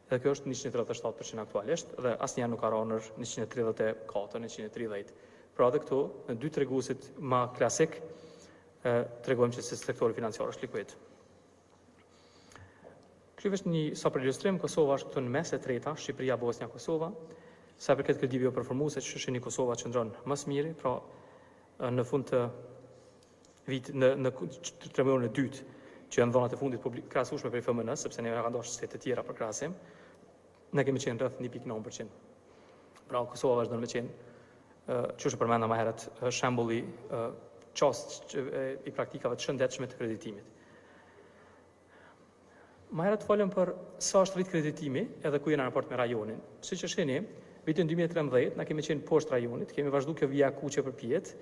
S2: Dhe kjo është 137% aktualisht, dhe asnjëherë nuk ka rënë 134, 130. Pra edhe këtu, në dy treguesit më klasik, tregojmë që sektori financiar është likuid. Kjo është një sa për ilustrim, Kosova është këtu në mes e treta, Shqipëria, Bosnia, Kosova. Sa përket kredive jo performuese, që shihni Kosova qëndron më së miri, pra në fund të vit në tremujorin e dytë, që janë dhonat e fundit krahasueshme për FMN, sepse ne ka ndoshta shtete të tjera për krahasim, ne kemi qenë rreth 1.9%. Pra Kosova vazhdon me qenë, që është përmenda më herët, shembulli i praktikave të shëndetshme të kreditimit. Më herët folëm për sa është rrit kreditimi, edhe ku jena në raport me rajonin. Siç e shihni, vitin 2013 na kemi qenë poshtë rajonit, kemi vazhduar kjo vija kuqe përpjet,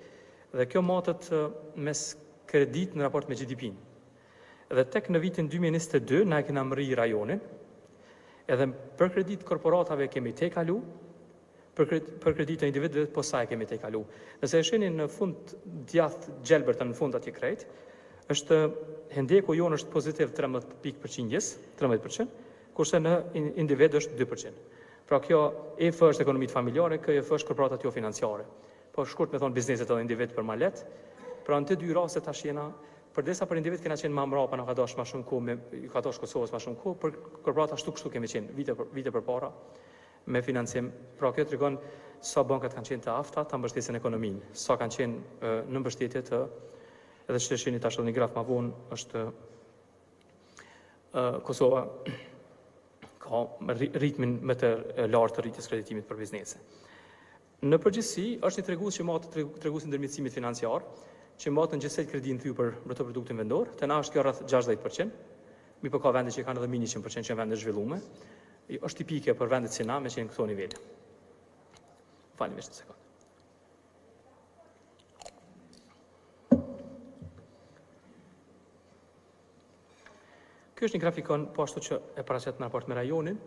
S2: dhe kjo matet mes kredit në raport me GDP-n. Edhe tek në vitin 2022 na e kena mri rajonin, edhe për kredit korporatave kemi te kalu, për kredit të individëve po sa e kemi te kalu. Nëse e sheni në fund djathtë gjelbërta në fund atje krejt, është hendeku jonë është pozitiv 13%, kurse në individ është 2%. Pra kjo EF është ekonomitë familjare, kjo EF është korporatat jo financiare. Po shkurt me thonë bizneset edhe individ për ma let. Pra në të dy raste tash jena, përdesa për individ kena qenë ma mrapa në ka dash ma shumë kohë, ka dash Kosovës ma shumë kohë, për korporata kështu kemi qenë vite për para me financim. Pra kjo tregon sa bankat kanë qenë të afta ta mbështesin ekonominë, sa kanë qenë në mbështetje të edhe që shini tash edhe një graf ma vonë është Kosova ka ritmin më të lartë të rritjes kreditimit për biznese. Në përgjithësi është një tregues që matë treguesin ndërmjetësimit financiar, që matë në gjithsej kredin thyu për të produktin vendor, të na është kjo rreth 60%, mi po ka vende që kanë edhe mini 100% që janë vende zhvillume, është tipike për vendet si na me që në këto nivele. Falni veç një sekundë. Ky është një grafikon po ashtu që e paraqet në raport me rajonin,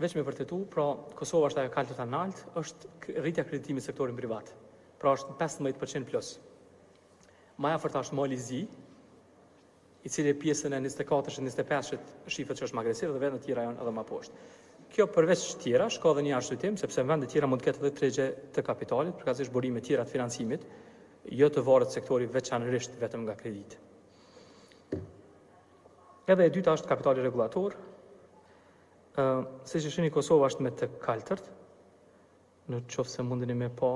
S2: veç me vërtetu, pra Kosova është ajo kaltët analt, është rritja kreditimit sektorin privat. Pra është 15% plus. Maja fërta është Mali Zi, i cili pjesën e 24-25 shifët që është më agresiv dhe vendet tjera janë edhe më poshtë. Kjo përveç tjera, shka dhe një arsyetim, sepse vendet tjera mund të ketë edhe tregje të kapitalit, përkatësisht burime tjera të financimit, jo të varet sektori veçanërisht vetëm nga kredit. Edhe e dyta është kapitali regulator. Se që shini Kosova është me të kaltërt, në qoftë se mundeni me pa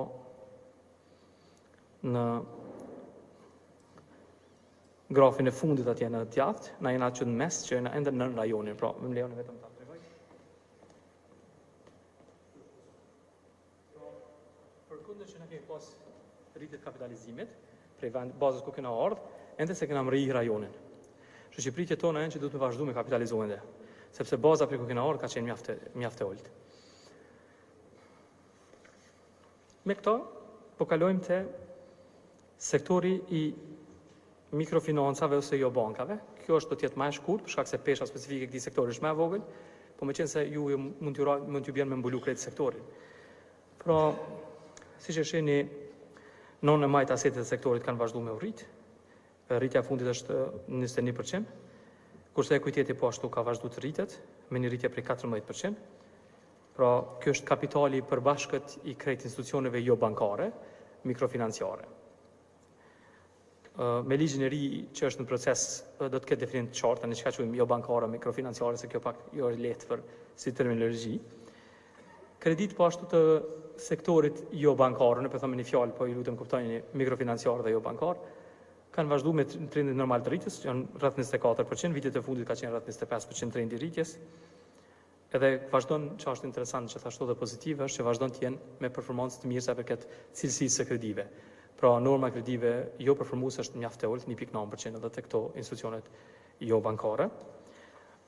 S2: në grafin e fundit atje në djathtë, na jena që në mes, që jena ende në rajonin, pra më lejoni vetëm ta tregoj. Përkundër që na kemi pas rritjet kapitalizimit, prej bazës ku kena ardhur, ende se kena mri rajonin. Që Shqipëritje tona janë që duhet me vazhdu me kapitalizohen dhe, sepse baza për ku kena ardhur ka qenë mjaft e ulët. Me këto, po kalojmë te sektori i mikrofinancave ose jo bankave. Kjo është do të jetë më e shkurt, për shkak se pesha specifike e këtij sektori është më e vogël, po meqense se ju mund t'ju bjen me mbulu krejt sektorin. Pra, siç e shihni, nënë e majt asetet e sektorit kanë vazhduar me u rrit. Rritja e fundit është 21%, kurse ekuiteti po ashtu ka vazhduar të rritet me një rritje prej 14%. Pra, kjo është kapitali i përbashkët i krejt institucioneve jo bankare, mikrofinanciare. Me ligjin e ri që është në proces do të ketë definimin të qartë, në çka quajmë jo bankare, mikrofinanciare, se kjo pak jo është lehtë për si terminologji. Kredit po ashtu të sektorit jo bankar, në po them një fjalë, po i lutem kuptoni mikrofinanciar dhe jo bankar, kanë vazhduar me trendin normal të rritjes, që janë rreth 24%, vitet e fundit ka qenë rreth 25% trendi i rritjes. Edhe vazhdon, që është interesant që thashtu dhe pozitive, është që vazhdon të jenë me performancë të mirë sa përket cilësisë së kredive. Pra norma e kredive jo performuese është mjaft e ulët, 1.9% edhe te këto institucionet jo bankare.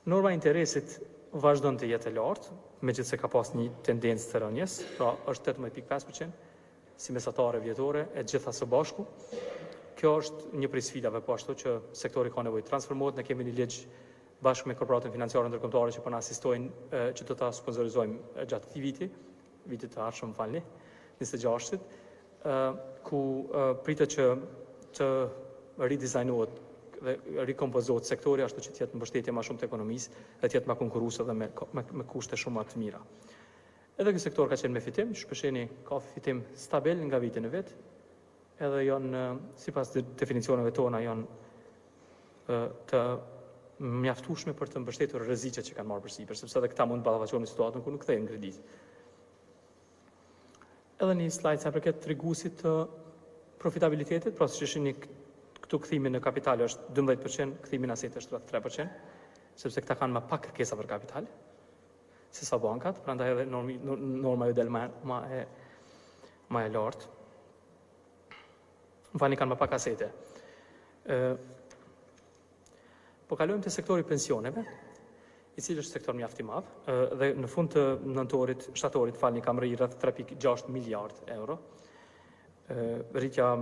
S2: Norma e interesit vazhdon të jetë e lartë, megjithëse ka pas një tendencë të rënjes, pra është 18.5%, si mesatare vjetore e gjitha së bashku. Kjo është një prej sfidave po ashtu që sektori ka nevojë të transformohet. Ne kemi një ligj bashkë me korporatën financiare ndërkombëtare që po na asistojnë që të ta sponsorizojmë gjatë këtij vitit të ardhshëm, falni, 26-it, ku pritet që të ridizajnohet dhe rikompozohet sektori ashtu që të jetë mbështetje më shumë të ekonomisë dhe të jetë më konkurruese dhe me kushte shumë më të mira. Edhe ky sektor ka qenë me fitim, shpesheni ka fitim stabil nga viti në vit, edhe janë sipas definicioneve tona janë të mjaftueshme për të mbështetur rreziqet që kanë marrë përsipër, sepse edhe këta mund të ballafaqohen në situatën ku nuk kthehen kredit. Edhe një slajd sa përket treguesit të profitabilitetit, pra siç shihni këtu kthimi në kapital është 12%, kthimi në asete është rreth 3%, sepse këta kanë më pak kërkesa për kapital se sa bankat, prandaj edhe norma ju del më e lartë. Më falni, kanë më pak asete. Po kalojmë te sektori pensioneve, i cili është sektor mjaft i madh, dhe në fund të shtatorit, falni, kam rri rreth 3.6 miliard euro. Rritja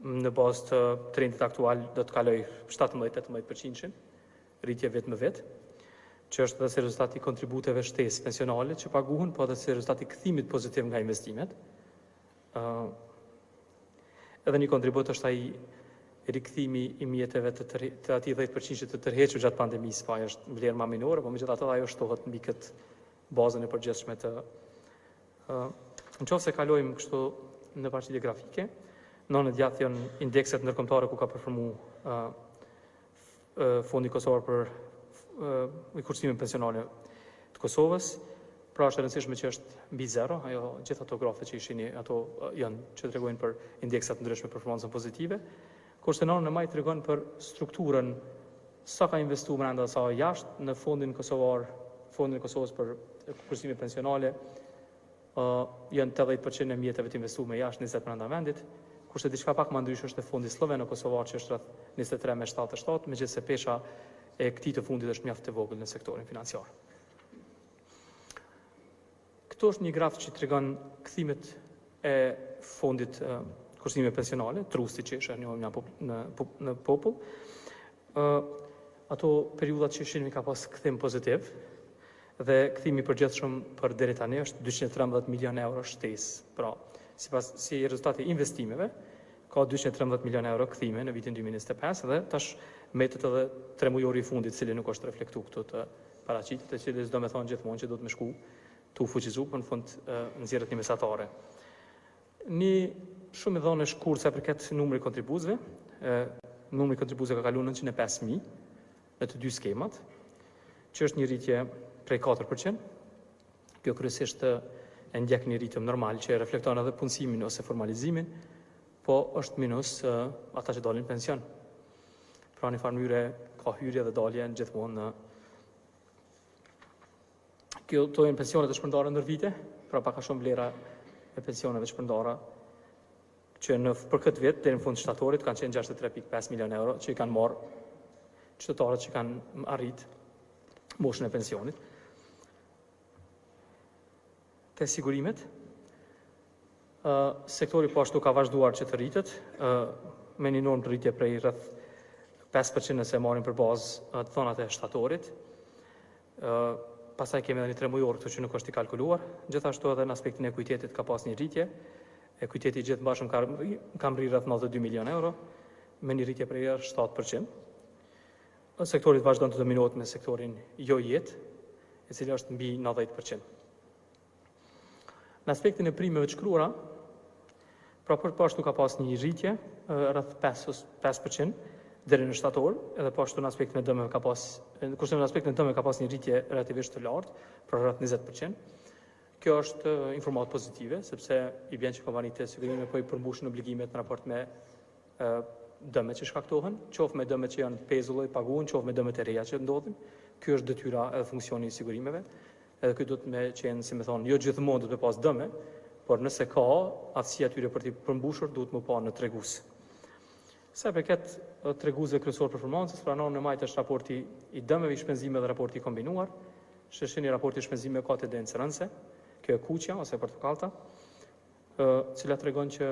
S2: në bazë të trendit aktual do të kaloj 17-18% rritje vetë më vetë, që është dhe si rezultati kontributeve shtesë pensionale që paguhen, po edhe si rezultati kthimit pozitiv nga investimet. Edhe një kontribut është ai rikthimi i mjeteve të atij 10% që të tërhequr gjatë pandemisë, pa është vlerë më minore, por megjithatë ajo shtohet mbi këtë bazën e përgjithshme të nëse kalojmë kështu në paraqitje grafike, në djathtë janë indekset ndërkombëtare ku ka performu Fondi Kosovar për kursimin pensionale të Kosovës. Pra është e rëndësishme që është mbi 0, ajo gjithë ato grafe që ishini, ato janë që tregojnë për indeksat ndryshme performancën pozitive, kurse në anën e majtë tregon për strukturën sa ka investuar brenda sa jashtë në Fondin Kosovar, Fondin e Kosovës për kursimin pensionale, janë 80% e mjeteve të investuar me jashtë, 20 brenda vendit, kurse diçka pak më ndryshe është e Fondi Sloveno-Kosovar që është rreth 23,77, megjithëse pesha e këtij të fundit është mjaft e vogël në sektorin financiar. Këto është një graf që tregon kthimet e fondit kursimeve pensionale, trusti që është në popull. Ato periudhat që shihni ka pas kthim pozitiv dhe kthimi i përgjithshëm për deri tani është 213 milionë euro shtesë. Pra, si rezultati i investimeve, ka 213 milionë euro kthime në vitin 2025 dhe tash metet edhe 3 mujori i fundit, cili nuk është reflektuar këtu të paraqitjet, e cili do të thonë gjithmonë që do të më shku të fuqizu për në fund nxjerrjet një mesatare. Një shumë e dhënë shkurt sa përket numrit kontributësve, numri i kontributësve ka kaluar 905.000 në të dy skemat, që është një rritje prej 4%. Kjo kryesisht e ndjek një ritëm normal që reflekton edhe punësimin ose formalizimin, po është minus ata që dalin pension. Pra në farë mënyre ka hyrje dhe dalje gjithmonë në këto janë pensionet e shpërndara ndër vite, pra pak a shumë vlera e pensioneve shpërndara që për këtë vit deri në fund shtatorit kanë qenë 63.5 milionë euro që i kanë marrë qytetarët që kanë arrit moshën e pensionit. Te sigurimet, sektori po ashtu ka vazhduar që të rritet, me një normë të rritje prej rreth 5% nëse marrim për bazë të thonat e shtatorit. Pastaj kemi edhe një 3 mujor këtu që nuk është i kalkuluar. Gjithashtu edhe në aspektin e ekuitetit ka pas një rritje. Ekuiteti gjithë mbashëm ka mri rreth 92 milionë euro, me një rritje prej 7%. Sektorit vazhdon të dominohet me sektorin jo jetë, e cili është mbi 90%. Në aspektin e primeve të shkruara, pra po ashtu ka pas një rritje rreth 5% deri në shtator, edhe po ashtu në aspektin e dëmeve ka pas, kurse në aspektin e dëmeve ka pas një rritje relativisht të lartë, pra rreth 20%. Kjo është informat pozitive, sepse i bën që kompanitë e sigurimeve po i përmbushin obligimet në raport me dëmet që shkaktohen, qoftë me dëmet që janë pezull e paguhen, qoftë me dëmet e reja që ndodhin. Ky është detyra edhe funksioni i sigurimeve. Edhe ky do të më qenë, si më thonë, jo gjithmonë do të pas dëme, por nëse ka aftësi atyre për të përmbushur, duhet më pa në tregues. Sa përket treguesve kryesor performancës, pra në anën e majtë është raporti i dëmeve, i shpenzimeve dhe raporti i kombinuar. Sheshini raporti i shpenzimeve ka tendencë rëndëse. Kjo e kuqja ose portokallta, cila tregon që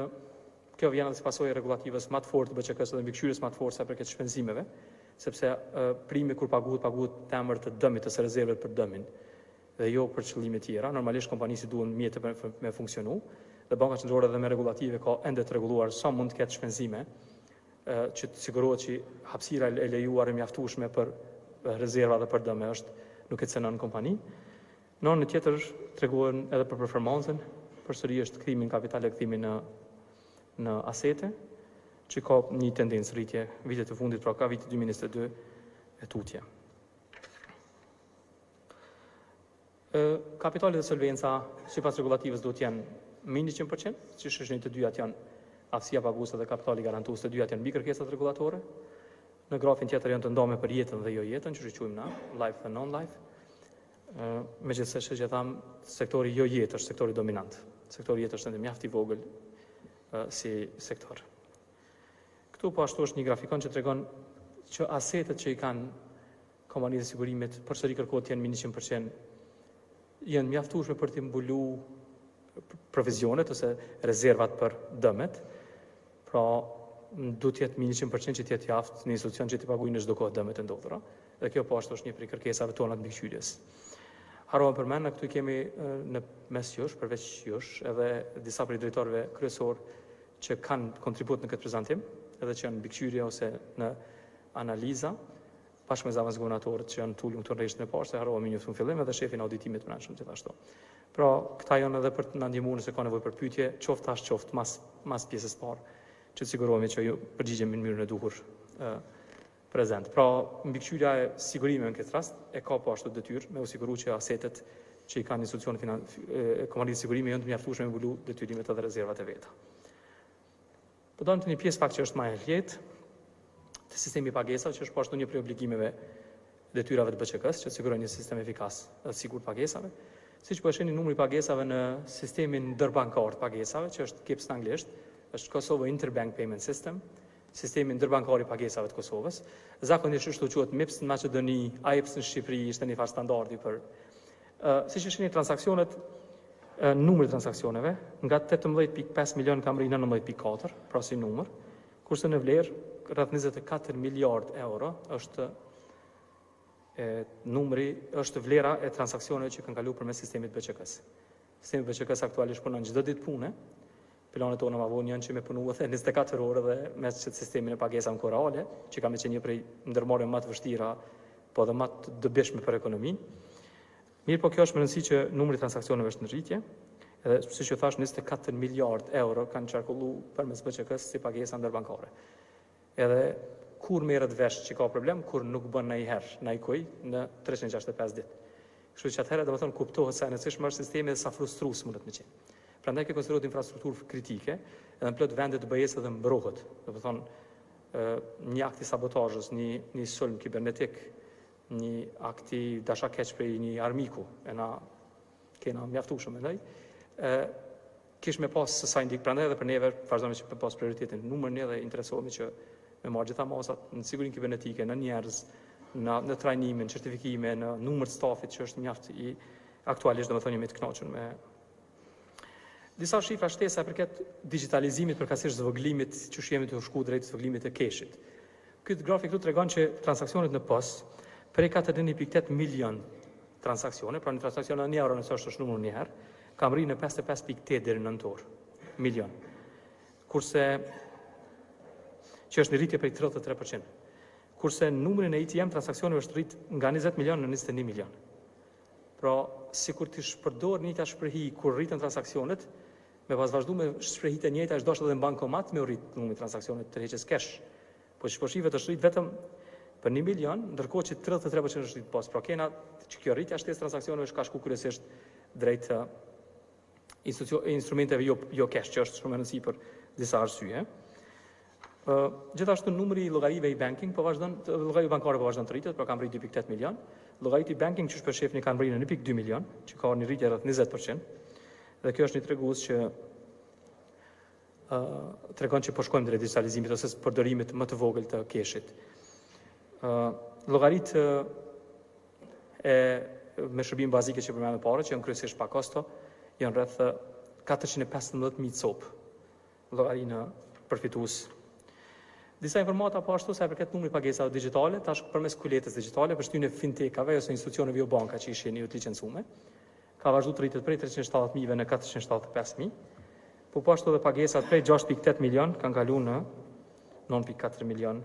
S2: kjo vjen edhe si pasojë e rregullatивës më të fortë të BÇK-s dhe mbikëqyrjes më të fortë sa përket shpenzimeve, sepse primi kur paguhet temër të dëmit ose rezervet për dëmin dhe jo për qëllime tjera. Normalisht kompanisë duhen mjete me funksionu dhe Banka Qendrore dhe me rregullative ka ende të rregulluar sa mund të ketë shpenzime që të sigurohet që hapësira e lejuar e mjaftueshme për rezerva dhe për dëme nuk e cënon kompani. Në anën tjetër treguan edhe për performancën, përsëri është kthimi në kapital e kthimi në asete, që ka një tendencë rritje vitet të fundit, pra ka viti 2022 e tutje. Kapitali dhe solvenca sipas rregulativës duhet jenë mbi 100%, që është të dyat janë aftësia paguese dhe kapitali garantues, të dyat janë mbi kërkesat rregullatore. Në grafin tjetër janë të ndome për jetën dhe jo jetën, që quajmë na life dhe non-life. Megjithëse që tham, sektori jo jetë është sektori dominant. Sektori jetë është ende mjaft i vogël si sektor. Këtu po ashtu është një grafikon që tregon që asetet që i kanë kompanitë e sigurimit përsëri kërkohet janë mbi 100%, janë mjaftueshme për të mbulu provizionet ose rezervat për dëmet. Pra du të jetë 100% që të jetë jaftë në institucion që të paguajnë në çdo kohë dëmet e ndodhura. Dhe kjo po ashtu është një prej kërkesave tona të mbikëqyrjes. Harrova përmend, ne këtu kemi në mes jush, përveç jush, edhe disa prej drejtorëve kryesor që kanë kontribut në këtë prezantim, edhe që janë mbikëqyrje ose në analiza, bashkë me zavës guvernatorët që janë tulur këtu në rreshtin e poshtë, harrova me njëftun fillim edhe shefin auditimit të brendshëm gjithashtu. Pra, këta janë edhe për të na ndihmuar nëse ka nevojë për pyetje, qoftë tash qoftë mas pjesës parë, që të sigurohemi që ju përgjigjemi në mënyrën e duhur prezent. Pra, mbikëqyrja e sigurimeve në këtë rast e ka po ashtu detyrë me u siguru që asetet që i kanë institucionet komanditë sigurimi janë të mjaftueshme me mbulu detyrimet edhe rezervat e veta. Po dojmë të një pjesë pak që është më e lehtë, të sistemi pagesave, që është po ashtu një prej obligimeve detyrave të BÇK-s, që të sigurojnë një sistem efikas dhe sigurt pagesave. Siç po e shihni numri pagesave në sistemin ndërbankar të pagesave, që është KIPS në anglisht, është Kosovo Interbank Payment System, sistemi ndërbankar i pagesave të Kosovës. Zakonisht ashtu quhet MIPS në Maqedoni, AIPS në Shqipëri, ishte një farë standardi për. Siç e shihni transaksionet, numri i transaksioneve nga 18.5 milion ka mri në 19.4, pra si numër, kurse në vlerë rreth 24 miliard euro është numri, është vlera e transaksioneve që kanë kaluar përmes sistemit BÇK-s. Sistemi BÇK-s aktualisht punon çdo ditë punë. Planet tona ma vonë janë që me punu edhe 24 orë dhe mes që sistemin e pagesave korale, që ka me qenë një prej ndërmarrjeve më të vështira, po dhe më të dobishme për ekonominë. Mirë, po kjo është më rëndësi që numri i transaksioneve është në rritje, edhe siç ju thash 24 miliard euro kanë qarkulluar përmes BÇK-s si pagesa ndërbankare. Edhe kur merret vesh që ka problem, kur nuk bën ndonjëherë ndajkoj në 365 ditë. Kështu që atëherë domethënë kuptohet sa e rëndësishme është sistemi dhe sa frustrues mund të qenë. Prandaj kjo konsiderohet infrastrukturë kritike, edhe në plot vende të bëjes edhe mbrohet. Domethënë një akt i sabotazhës, një sulm kibernetik, një akt i dashakeq prej një armiku, e na kena mjaftueshëm mendoj. Kish me pas sa indik prandaj edhe për neve vazhdojmë që pas prioritetin numrin edhe interesohemi që me marrë gjitha masat në sigurinë kibernetike, në njerëz, në trajnimin, certifikime, në numër të stafit që është mjaft i aktualisht domethënë jemi të kënaqur me disa shifra shtesa përket digitalizimit, përkatësisht zvogëlimit, që jemi të shku drejt zvogëlimit të keshit. Ky grafik këtu tregon që transaksionet në POS prej 41.8 milion transaksione, pra një transaksion në 1 euro nëse është numër një herë, ka rritur në 55.8 deri në nëntor milion. Kurse që është një rritje prej 33%. Kurse numrin e ATM transaksioneve është rrit nga 20 milion në 21 milion. Pra, sikur të shpërdor një shprehi kur rritën transaksionet, me pas vazhdu me shprehit e njëjta është dashur edhe në bankomat me rrit numrin e transaksioneve të heqjes cash. Po shposhivet është rrit vetëm për 1 milion, ndërkohë që 33% është rrit POS. Pra kena që kjo rritja shtesë transaksioneve është ka shku kryesisht drejt instrumenteve jo cash, që është shumë e rëndësishme për disa arsye. Gjithashtu numri i llogarive i banking llogarive bankare po vazhdon të rritet, pra kanë rritur 2.8 milion. Llogaritë i banking që shpeshefni kanë rritur në 1.2 milion, që ka një rritje rreth 20%. Dhe kjo është një tregues që tregon që po shkojmë drejt digitalizimit ose përdorimit më të vogël të keshit. Llogaritë me shërbime bazike që përmendëm parë, që janë kryesisht pa kosto, janë rreth 415.000 cop llogarinë përfitues. Disa informata po ashtu sa përket numrit pagesave digjitale, tash përmes kuletës digjitale për shtyrën e fintechave ose institucioneve jo banka që ishin të licencuar, ka vazhduar të rritet prej 370.000 në 475.000. Po ashtu edhe pagesat prej 6.8 milion kanë kaluar në 9.4 milion.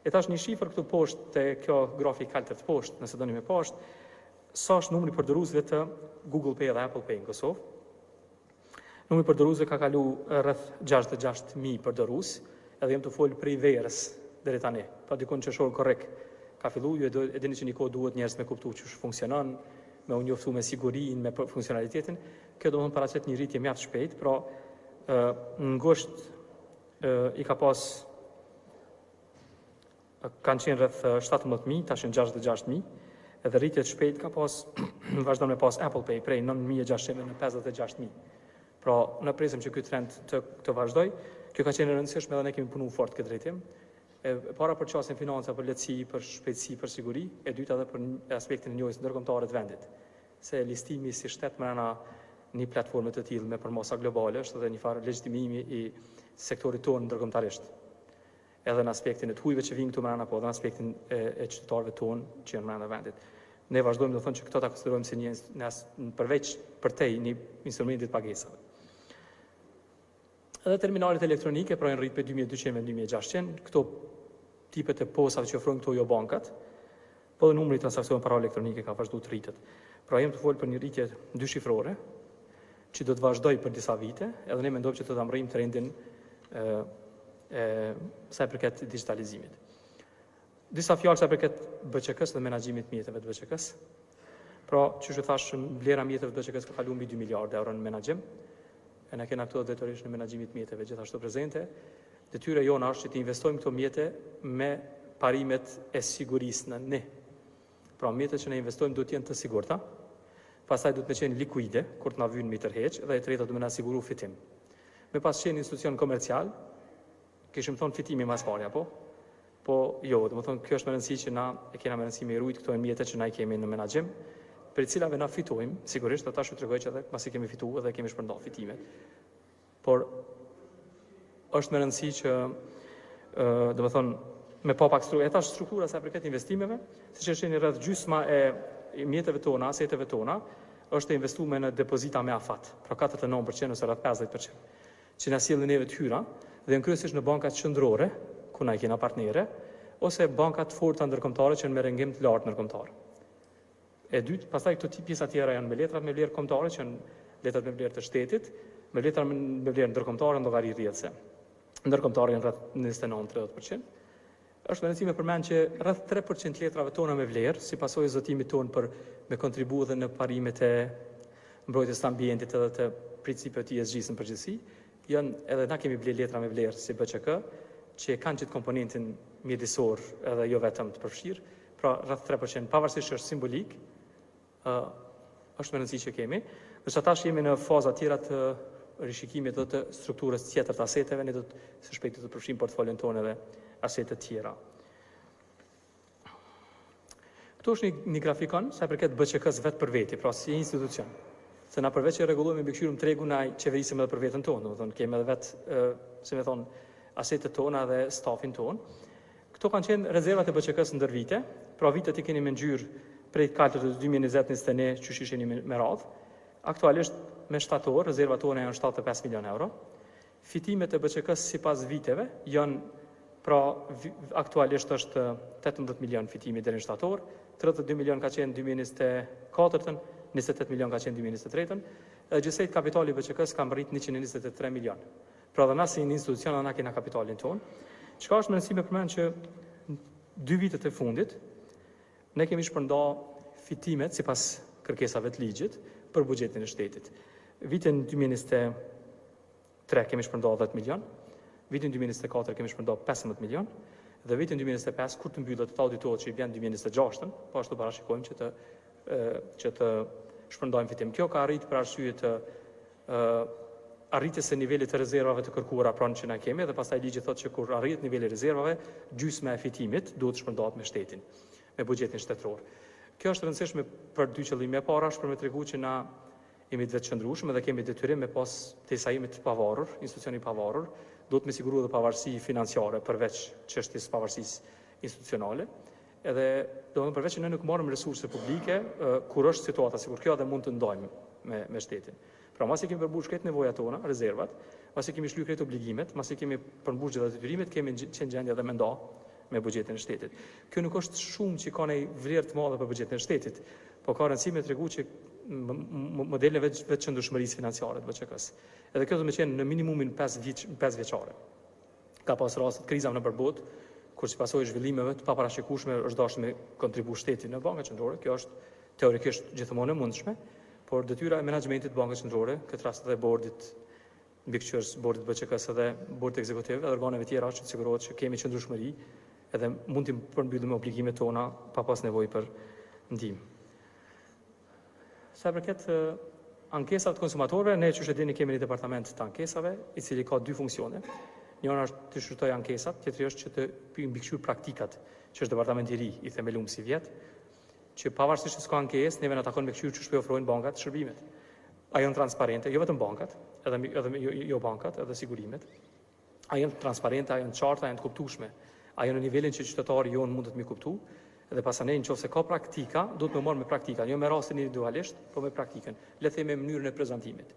S2: E tash një shifër këtu poshtë te kjo grafik kaltër të poshtë, nëse doni më poshtë, sa është numri përdorusve të Google Pay dhe Apple Pay në Kosovë. Numri përdorusve ka kaluar rreth 66.000 përdorues. Edhe jem të folë prej verës deri tani. Pa dikon që shohë korrekt ka filluar, ju e dini që një kohë duhet njerëz me kuptu që funksionon, me u njoftu me sigurinë, me funksionalitetin. Kjo do të thonë paraqet një rritje mjaft shpejt, pra ngusht i ka pas kanë qenë rreth 17.000, tash janë 66.000, edhe rritje të shpejt ka pas vazhdon me pas Apple Pay prej 9.600 në 56.000. Pra, në presim që ky trend të vazhdoj. Kjo ka qenë rëndësishme edhe ne kemi punuar fort këtë drejtim. Para për çastin financa, për lehtësi, për shpejtësi, për siguri, e dyta edhe për aspektin e njohjes ndërkombëtare të vendit. Se listimi si shtet brenda një platformë të tillë me përmosa globale është edhe një farë legjitimimi i sektorit tonë ndërkombëtarisht. Edhe në aspektin e të hujve që vinë këtu mbrana, po edhe në aspektin e qytetarëve tonë që janë brenda vendit. Ne vazhdojmë të thonë që këto ta konsiderojmë si një përveç përtej një instrumentit pagesave. Edhe terminalet elektronike projnë rrit për 2200 me 2600, këto tipet e posave që ofrojnë këto jo bankat, po dhe numri i transaksioneve para elektronike ka vazhduar të rritet. Pra jem të folë për një rritje dyshifrore, që do të vazhdoj për disa vite, edhe ne mendojmë që të amërim trendin sa i përket digitalizimit. Disa fjalë sa i përket BÇK-s dhe menaxhimit mjeteve të BÇK-s. Pra, që thash, vlera mjeteve të BÇK-s ka kaluar mbi 2 miliardë euro në menaxhim. E ne kena këto detyrisht në menaxhimit mjeteve gjithashtu prezente. Detyra jona është që të investojmë këto mjete me parimet e sigurisë në ne. Pra, mjetet që ne investojmë duhet jenë të sigurta. Pastaj duhet me qenë likuide, kur të na vynë mi tërheq, dhe e treta duhet me na siguru fitim. Me pas qenë institucion komercial, kishim thonë fitimi mas parja, po? Po jo, dhe më thonë, kjo është më rëndësi që na e kena më rëndësi me rujt këto e mjetet që na i kemi në menaxhim, për cilave na fitojmë, sigurisht, ata shu tregoj që edhe pasi kemi fitu edhe kemi shpërndarë fitimet. Por, është më rëndësi që, dhe më thonë, me pa pak struktura sa përket investimeve, siç është një rreth gjysma e mjeteve tona, aseteve tona, është e investuar në depozita me afat, pra 49% ose rreth 50%, që na sjellin neve të hyra dhe kryesisht në bankat qendrore, ku na kena partnere, ose bankat forta ndërkombëtare që në merrengim të lartë ndërkombëtar. E dytë, pastaj këto pjesa tjera janë me letrat me vlerë kombëtare, që janë letrat me vlerë të shtetit, me letrat me vlerë ndërkombëtare llogari rrjedhse. Ndërkombëtare janë rreth 29-30%. Është më rëndësishme përmend që rreth 3% letrave tona me vlerë, si pasojë zotimit tonë për me kontribu dhe në parimet e mbrojtjes të ambientit edhe të principeve të ESG-s në përgjithësi, janë edhe na kemi bler letra me vlerë si BÇK, që kanë gjithë komponentin mjedisor edhe jo vetëm të përfshirë, pra rreth 3%, pavarësisht që është simbolik, është më rëndësi që kemi. Ndërsa tash jemi në faza tjera të rishikimit dhe të strukturës tjetër të aseteve, ne do të së shpejti të përfshijmë portfolien tonë edhe asete tjera. Këtu është një grafikon sa përket BÇK-s vetë për veti, pra si institucion. Se na përveç që rregullojmë mbikëqyrëm tregun na qeverisim edhe për veten tonë, domethënë kemi edhe vetë, si më thon, asetet tona dhe stafin tonë. Këto kanë qenë rezervat e BÇK-s ndër vite, pra vitet i keni me ngjyrë prej kaltër të 2020-2021 që isheni me radhë. Aktualisht me shtator, rezervat tona janë 75 milion euro. Fitimet e BÇK-s sipas viteve janë, pra aktualisht është 18 milion fitimi deri në shtator, 32 milion ka qenë 2024-ën, 28 milion ka qenë 2023-ën, dhe gjithsej kapitali i BÇK-s ka mbërrit 123 milion. Pra dhe na si një institucion na kena kapitalin tonë. Çka është më rëndësishme përmend që 2 vitet e fundit ne kemi shpërndarë fitimet sipas kërkesave të ligjit për buxhetin e shtetit. Vitin 2023 kemi shpërndarë 10 milion, vitin 2024 kemi shpërndarë 15 milion, dhe vitin 2025 kur të mbyllet të auditohet që i vjen 2026-ën, po ashtu parashikojmë që të shpërndajmë fitim. Kjo ka arrit për arsye të arritjes së nivelit të rezervave të kërkuara pranë që na kemi, dhe pastaj ligji thotë që kur arrihet niveli i rezervave, gjysma e fitimit duhet shpërndahet me shtetin, me buxhetin shtetëror. Kjo është rëndësishme për dy qëllime. E para është për me tregu që na jemi të vetëqëndrueshëm dhe kemi detyrim me pas tesa jemi të pavarur, institucioni i pavarur, duhet me siguru edhe pavarësi financiare përveç çështjes pavarësisë institucionale. Edhe domethënë përveç që ne nuk marrim resurse publike, kur është situata sikur kjo edhe mund të ndajmë me shtetin. Pra masi kemi përmbush këtë nevojat tona, rezervat, masi kemi shlyr këtë obligimet, masi kemi përmbush gjitha detyrimet, kemi qenë gjendje edhe me nda me buxhetin e shtetit. Kjo nuk është shumë që ka një vlerë të madhe për buxhetin e shtetit, po ka rëndësi me tregu që modelin e vetëqëndrueshmërisë financiare të BÇK-s. Edhe kjo do të qenë në minimumin 5 vjeçare. Ka pas raste kriza në botë, kur si pasojë zhvillimeve të paparashikueshme është dashur me kontribu shteti në bankat qendrore. Kjo është teorikisht gjithmonë e mundshme, por detyra e menaxhmentit të bankës qendrore, këtë rast edhe bordit mbikëqyrës, bordit BÇK-s edhe bordit ekzekutiv, edhe organeve tjera që të sigurohet që kemi qëndrueshmëri edhe mund të përmbyllim obligimet tona pa pas nevojë për ndihmë. Sa përket ankesat të konsumatorëve, ne që dini kemi një departament të ankesave, i cili ka 2 funksione. Njëra është të shërtoj ankesat, tjetri është që të mbikëqyr praktikat, që është departamenti i ri, i themeluar si vjet, që pavarësisht se s'ka ankesë, neve na takon mbikëqyr që shpej ofrojnë bankat shërbimet. a janë transparente, jo vetëm bankat, edhe jo bankat, edhe sigurimet, a janë transparente, a janë qarta, a janë të kuptueshme, a janë në nivelin që qytetari jonë mundet me kuptu, dhe pasanej nëse ka praktika, duhet me marrë me praktika, jo me rastin individualisht, po me praktikën. Le të themi me mënyrën e prezantimit.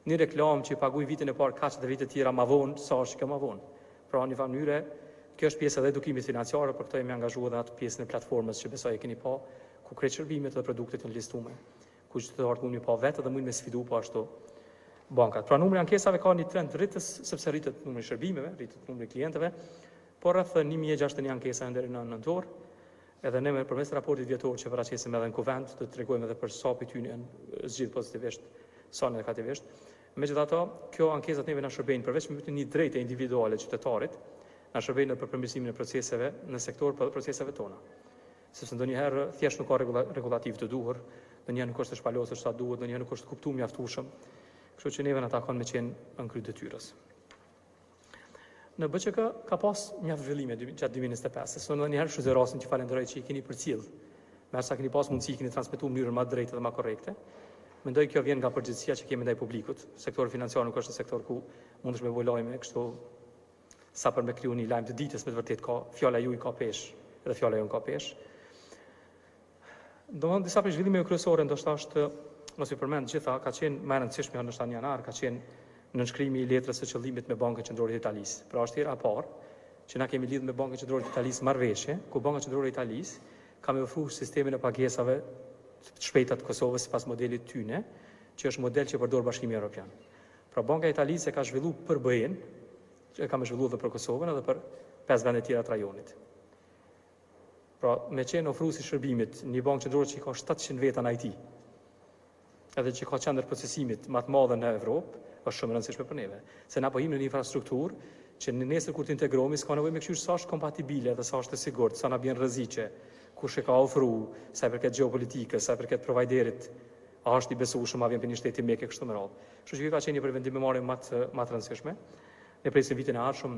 S2: Një reklam që paguaj vitin e parë kaq dhe vitet tjera ma vonë, sa është që ma vonë. Pra në një mënyrë, kjo është pjesë edhe edukimit financiar, për këtë jemi angazhuar edhe atë pjesën e platformës që besoj e keni pa, ku krejt shërbimet dhe produktet janë listuar, ku qytetarët mundin pa vetë dhe mundin me sfidu po ashtu bankat. Pra numri ankesave ka një trend rritës, sepse rritet numri shërbimeve, rritet numri klientëve, por rreth 1061 ankesa deri në nëntor, edhe ne përmes raportit vjetor që paraqesim edhe në kuvent, do të tregojmë edhe për sa pyetje janë zgjidhur pozitivisht, sa negativisht. Megjithatë, kjo ankesat neve na shërbejnë përveç me një drejtë individuale qytetarit, na shërbejnë për përmirësimin e proceseve në sektor për proceseve tona. Sepse ndonjëherë thjesht nuk ka regulativ të duhur, ndonjëherë nuk është të shpalosur sa duhet, ndonjëherë nuk është të kuptuar mjaftueshëm. Kështu që neve na takon me qenë në krye detyrës. Në BÇK ka pas mjaft zhvillime gjatë 2025, se ndonjëherë shuzoj rastin që falenderoj që i keni përcjell. Me sa keni pas mundësi keni transmetuar në mënyrë më drejtë dhe më korrekte. Mendoj kjo vjen nga përgjegjësia që kemi ndaj publikut. Sektori financiar nuk është një sektor ku mundesh me volojme kështu sa për me kriju një lajm të ditës, me të vërtet ka fjala juaj ka peshë, edhe fjala jon ka peshë. Domthonë disa prej zhvillimeve kryesore ndoshta është, mos i përmend gjitha, ka qenë më e rëndësishme ndoshta në janar, ka qenë nënshkrimi i letrës së qëllimit me Bankën Qendrore të Italisë. Pra është hera e parë që na kemi lidhur me Bankën Qendrore të Italisë marrëveshje, ku Banka Qendrore e Italisë ka më ofruar sistemin e pagesave të shpejta të Kosovës sipas modelit tyne, që është model që përdor Bashkimi Evropian. Pra Banka e Italisë e ka zhvilluar për BE-n, që e ka më zhvilluar edhe për Kosovën edhe për 5 vende tjera të rajonit. Pra me qenë ofruesi shërbimit një bankë qendrore që ka 700 veta në IT, edhe që ka qendër procesimit më të madhe në Evropë, është shumë e rëndësishme për neve. Se na po him në një infrastrukturë që në nesër kur të integrohemi s'ka nevojë me këshir sa është kompatibile dhe sa është e sigurt, sa na bën rreziqe, kush e ka ofruar, sa i përket gjeopolitikës, sa i përket providerit, a është i besueshëm, a vjen për një shteti meke kështu me radhë. Kështu që kjo ka qenë një për vendimmarrje më të rëndësishme. Ne presim vitin e ardhshëm,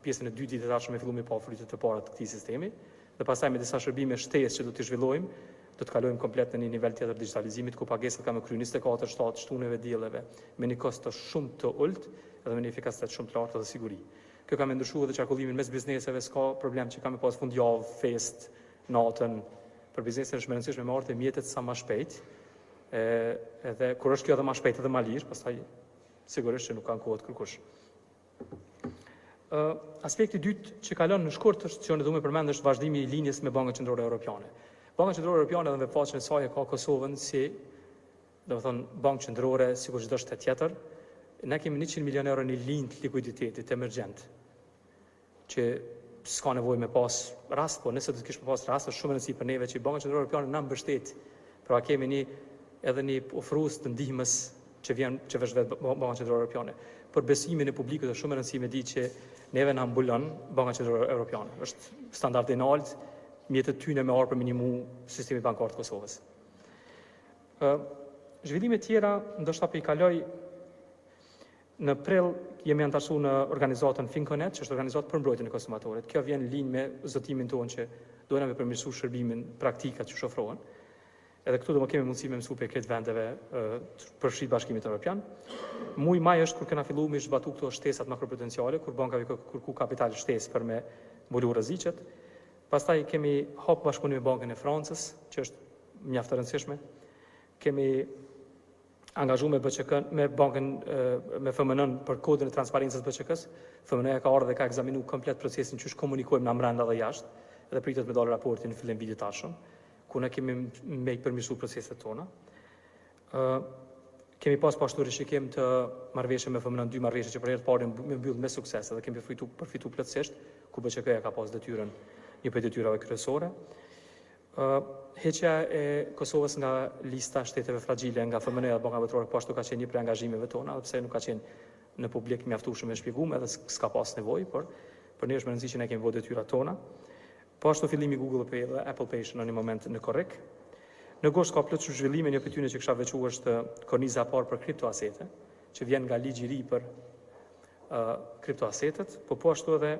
S2: pjesën e dytë të ardhshme fillojmë pa frytet të para të këtij sistemi, dhe pastaj me disa shërbime shtesë që do t'i zhvillojmë, do të kalojmë komplet në një nivel tjetër digitalizimit, ku pagesat ka me kry 24 shtatë shtuneve dielleve, me një kosto shumë të ulët edhe me një efikasitet shumë të lartë dhe siguri. Kjo ka me ndryshuar edhe qarkullimin mes bizneseve, s'ka problem që ka me pas fundjavë, fest, natën. Për biznesin është më rëndësishme me ardhur mjetet sa më shpejt, edhe kur është kjo edhe më shpejt edhe më lirë, pastaj sigurisht që nuk ka kohë të kërkush. Aspekti dytë që kalon në shkurt është që ne duhet të përmend është vazhdimi i linjës me Bankën Qendrore Evropiane. Banka Qendrore Evropiane edhe në webfaqen e saj ka Kosovën si, domethënë, bankë qendrore sikur çdo shtet tjetër. Ne kemi 100 milionë euro në linjë të likuiditetit emergjent, që s'ka nevojë me pas rast, po nëse do të kishte pas rast, është shumë e rëndësishme për neve që Banka Qendrore Evropiane na mbështet. Pra kemi edhe një ofrues të ndihmës që vjen që vesh vetë Banka Qendrore Evropiane. Për besimin e publikut është shumë e rëndësishme di që neve na mbulon Banka Qendrore Evropiane. Është standard i lartë, mjetët tyne me arë për minimu sistemi bankar të Kosovës. Zhvillime tjera, ndoshta për i kaloj, në prill jemi antarësu në organizatën Finconet, që është organizatë për mbrojtjen e konsumatorit. Kjo vjen linjë me zotimin tonë që dojna me përmirësu shërbimin, praktikat që shofrohen. Edhe këtu do më kemi mundësi me mësu për këtë vendeve përfshirë Bashkimit Evropian. Muj maj është kur kena fillu me zbatu këto shtesat makroprudenciale, kur bankave kërku kapital shtesë për me mbulu rreziqet. Pastaj kemi hap bashkëpunim me Bankën e Francës, që është mjaft e rëndësishme. Kemi angazhuar me BÇK, me Bankën me FMN për kodin e transparencës BÇK-s. FMN ka ardhur dhe ka ekzaminuar komplet procesin që komunikojmë na brenda dhe jashtë, dhe pritet me dalë raportin në fillim vitit tashëm, ku ne kemi me përmirësuar proceset tona. Kemi pas pashtu rishikim të marrëveshje me FMN, 2 marrëveshje që për herë të parë me mbyll me sukses, dhe kemi përfituar plotësisht, ku BÇK-ja ka pas detyrën, një për detyrave kryesore. Heqja e Kosovës nga lista shteteve fragjile nga FMN-ja dhe Banka Botërore po ashtu ka qenë një prej angazhimeve tona, dhe pse nuk ka qenë në publik mjaftueshëm e shpjeguar, edhe s'ka pas nevojë, por për ne është më rëndësishme që ne kemi vënë detyrat tona. Po ashtu fillimi Google Pay dhe Apple Pay në një moment në korrek. Në gosht ka plot zhvillime, një pyetje që kisha veçuar është korniza e parë për kriptoasete, që vjen nga ligji i ri për kriptoasetet, po ashtu edhe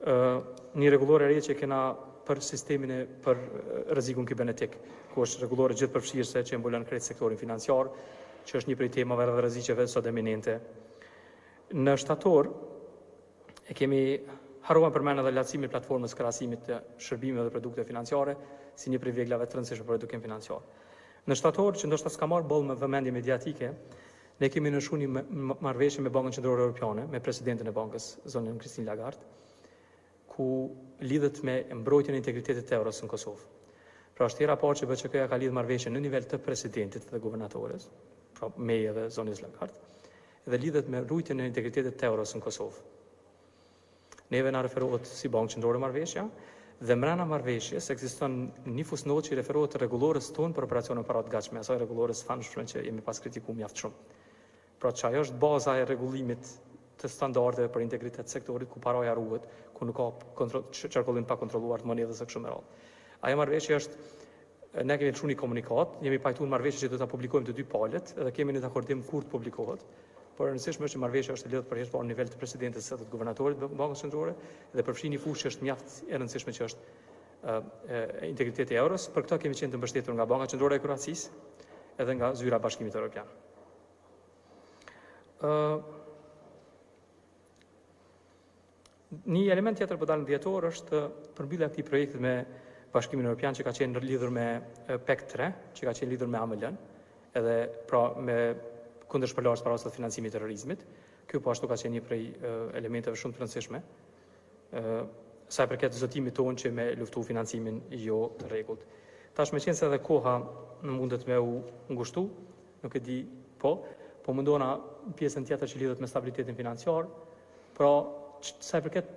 S2: një rregullore re që kena për sistemin e për rrezikun kibernetik, ku është rregullore gjithë përfshirëse që mbulon krejt sektorin financiar, që është një prej temave dhe rreziqeve sot eminente. Në shtator e kemi harruar përmend edhe lartësimin e platformës krahasimit të shërbimeve dhe produkte financiare si një prej veglave të rëndësishme për edukim financiar. Në shtator, që ndoshta s'ka marrë boll me vëmendje mediatike, ne kemi nënshuar një marrëveshje me Bankën Qendrore Evropiane, me presidentin e bankës, zonën Christine Lagarde, ku lidhet me mbrojtjen e integritetit të euros në Kosovë. Pra është tjera parë që BÇK-ja ka lidhë marrëveshje në nivel të presidentit dhe guvernatores, pra meje dhe zonës Lagarde, dhe lidhet me rujtjen e integritetit të euros në Kosovë. Neve na referohet si Bankë Qendrore marrëveshja, dhe mbrana marrëveshjes ekziston një fusnotë që referohet të rregullores tonë për operacione para të gatshme, asaj rregullores famshme që jemi pas kritikuar mjaft shumë. Pra që ajo është baza e rregullimit të standardeve për integritet të sektorit, ku paraja ruhet, ku nuk ka qarkullim pa kontrolluar të monedhës së kështu me radhë. Ajo marrëveshje është, ne kemi lëshuar një komunikat, jemi pajtuar marrëveshje që do ta publikojmë të dy palët, dhe kemi një akordim kur të publikohet. Por e rëndësishme është që marrëveshja është e lidhur përherë në nivel të presidentes së të guvernatorit të Bankës Qendrore dhe përfshin një fushë që është mjaft e rëndësishme që është integriteti i euros. Për këtë kemi qenë të mbështetur nga Banka Qendrore e Kroacisë edhe nga zyra e Bashkimit Evropian. Një element tjetër për dalën dhjetor është përmbyllja e këtij projekti me Bashkimin Evropian që ka qenë lidhur me PEC 3, që ka qenë lidhur me AML-n, edhe pra me kundërshpërlarjes para të financimit të terrorizmit. Ky po ashtu ka qenë një prej elementeve shumë të rëndësishme. Sa i përket zotimit tonë që me luftu financimin jo të rregullt. Tash me qenë se edhe koha mundet me u ngushtu, nuk e di po mundona pjesën tjetër që lidhet me stabilitetin financiar, pra sa i përket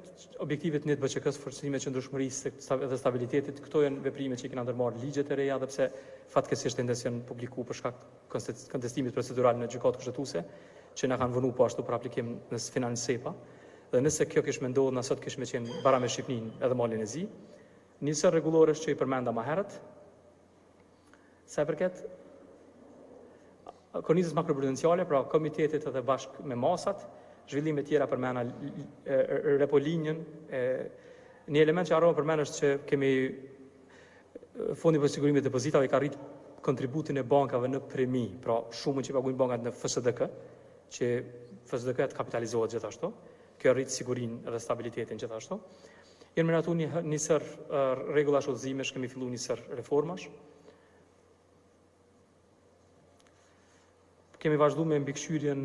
S2: objektivit në BÇK-s, forcimet qëndrueshmërisë dhe stabilitetit, këto janë veprimet që i kena ndërmarrë ligjet e reja, dhe pse fatkeqësisht ende janë publikuar për shkak kontestimit procedural në gjykatë kushtetuese, që na kanë vënë po ashtu për aplikim në financë SEPA. Dhe nëse kjo kishte ndodhur, na sot kishte qenë bara me Shqipërinë edhe malin e zi. Nisë rregullores që i përmenda më herët, sa i përket kornizës makroprudenciale, pra komitetit edhe bashkë me masat, zhvillime tjera përmena repo linjën. Një element që harrova përmend është që kemi fondi për sigurimin e depozitave ka rrit kontributin e bankave në premi, pra shumën që pagujnë bankat në FSDK, që FSDK të kapitalizohet gjithashtu. Kjo rrit sigurinë dhe stabilitetin gjithashtu. Jenë miratu një sër rregulla shudhëzimesh, kemi filluar një sër reformash. Kemi vazhduar me mbikëqyrjen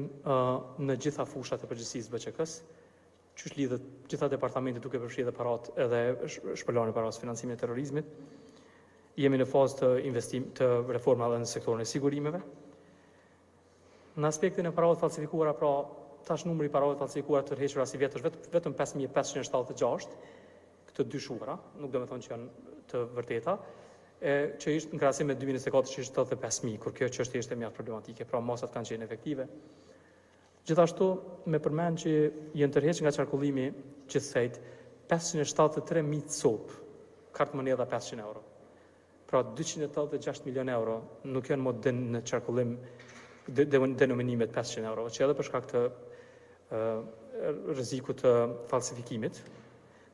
S2: në gjitha fushat e përgjegjësisë BÇK-s, që lidhet gjitha departamentet duke përfshirë parat edhe shpërlarjen e parave financimit të terrorizmit. Jemi në fazë të investim të reformave në sektorin e sigurimeve. Në aspektin e parave falsifikuara, pra tash numri i parave falsifikuara të tërhequra si vjet është vetëm 5576, këtë dy shumëra, nuk do të thonë që janë të vërteta. Që ishte në krahasim me 2024 që ishte 85.000, kur kjo çështje ishte mjaft problematike, pra masat kanë qenë efektive. Gjithashtu me përmend që janë tërhequr nga qarkullimi gjithsejt 573.000 cop, kartë monedha 500 euro. Pra 286 milion euro nuk janë më në qarkullim denominimet 500 euro, që edhe për shkak të rrezikut të falsifikimit,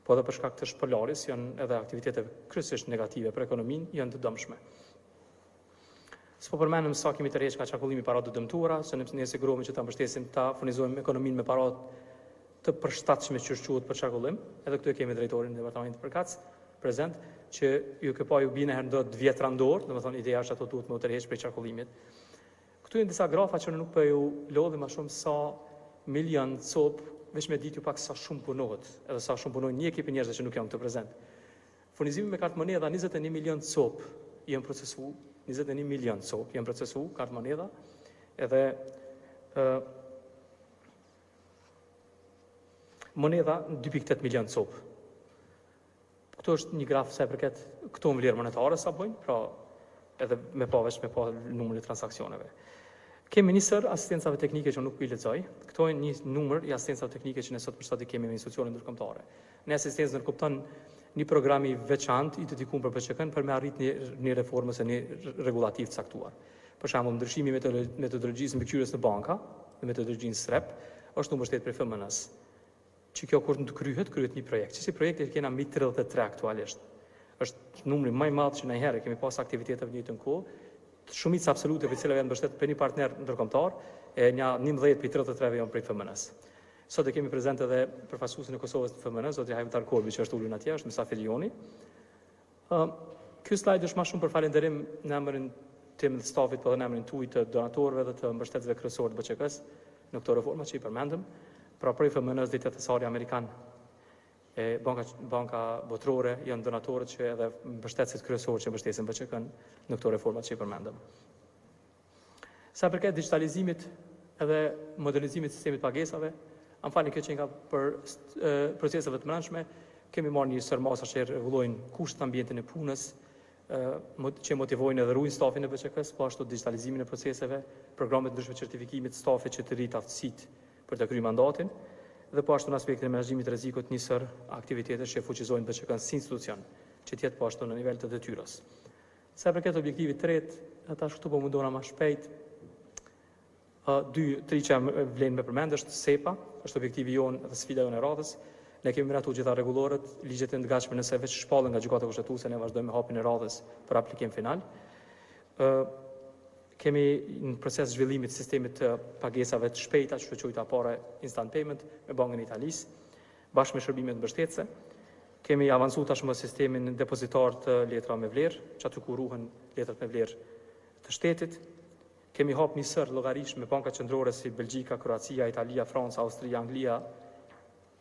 S2: po edhe për shkak të shpërlarjes janë edhe aktivitete kryesisht negative për ekonominë, janë të dëmshme. S'po përmendëm sa kemi tërhequr nga qarkullimi paratë të dëmtuara, se ne sigurohemi që ta mbështesim, ta furnizojmë ekonominë me paratë të përshtatshme që quhet për qarkullim. Edhe këtu e kemi drejtorin e departamentit përkatës prezent, që ju ke pa ju bine herë ndot vjetra ndor, domethënë ideja është ato duhet më tërheq për qarkullimit. Këtu janë disa grafa që nuk po ju lodhem më shumë sa milion cop, veç me ditë ju pak sa shumë punohet, edhe sa shumë punojnë një ekip njerëzve që nuk janë këtu prezent. Furnizimi me kartë monedha 21 milion cop janë procesuar, 21 milion cop janë procesuar kartë monedha, edhe monedha 2.8 milion cop. Këtu është një graf sa i përket këto vlerë monetare sa bojnë, pra edhe me pa numrin e transaksioneve. Kemi një sër asistencave teknike që nuk po i lexoj. Këto janë një numër i asistencave teknike që ne sot për sot i kemi me institucione ndërkombëtare. Ne asistencë ndërkombëton një program i veçantë i dedikuar për BÇK-n për me arrit një reformë ose një rregullativ të caktuar. Për shembull, ndryshimi i metodologjisë mbikëqyrjes në banka, në metodologjinë SREP, është mbështetur prej FMN-s. Që kjo kur të kryhet një projekt. Si projekti kena mbi 33 aktualisht. Është numri më i madh që ndonjëherë kemi pas aktivitete në një kohë. shumica absolute për cilave janë mbështetur për një partner ndërkombëtar, e një 11 për 33 janë prej FMN-s. Sot e kemi prezent edhe përfaqësuesin e Kosovës të FMN-s, zoti Hajtar Korbi, që është ulur atje, është mysafir joni. Ky slajd është më shumë për falënderim në emrin tim të stafit, po dhe në emrin tuaj të donatorëve dhe të mbështetësve kryesorë të BÇK-s në këto reforma që i përmendëm. Pra prej FMN-s dhe Tetësari Amerikan e banka botërore janë donatorët që edhe mbështetësit kryesorë që mbështesin BÇK-n në këto reforma që i përmendëm. Sa përket digitalizimit edhe modernizimit të sistemit pagesave, am falni kjo që nga për proceseve të brendshme, kemi marrë një sërmasa që rregullojnë kushtet në ambientin e punës, që motivojnë edhe ruajnë stafin e BÇK-s, po ashtu digitalizimin e proceseve, programet ndryshme certifikimit stafit që të rritë aftësitë për të kryer mandatin, dhe po ashtu në aspektin e menaxhimit të rrezikut nisër aktivitete që fuqizojnë BÇK-n si institucion, që tjetë po ashtu në nivel të detyrës. Sa përket objektivit të tretë, tash këtu po mundona më shpejt, 2-3 që vlen me përmend është SEPA, është objektivi jonë dhe sfida jonë e radhës. Ne kemi miratuar gjitha rregulloret, ligjet e ndërgatshme nëse veç shpallën nga gjykata kushtetuese, ne vazhdojmë me hapjen e radhës për aplikim final. Kemi në proces zhvillimit të sistemit të pagesave të shpejta, që quajta para instant payment me Bankën e Italisë, bashkë me shërbimet mbështetëse. Kemi avancuar tashmë sistemin depozitar të letra me vlerë, që aty ku ruhen letrat me vlerë të shtetit. Kemi hap një sër llogarish me banka qendrore si Belgjika, Kroacia, Italia, Franca, Austria, Anglia,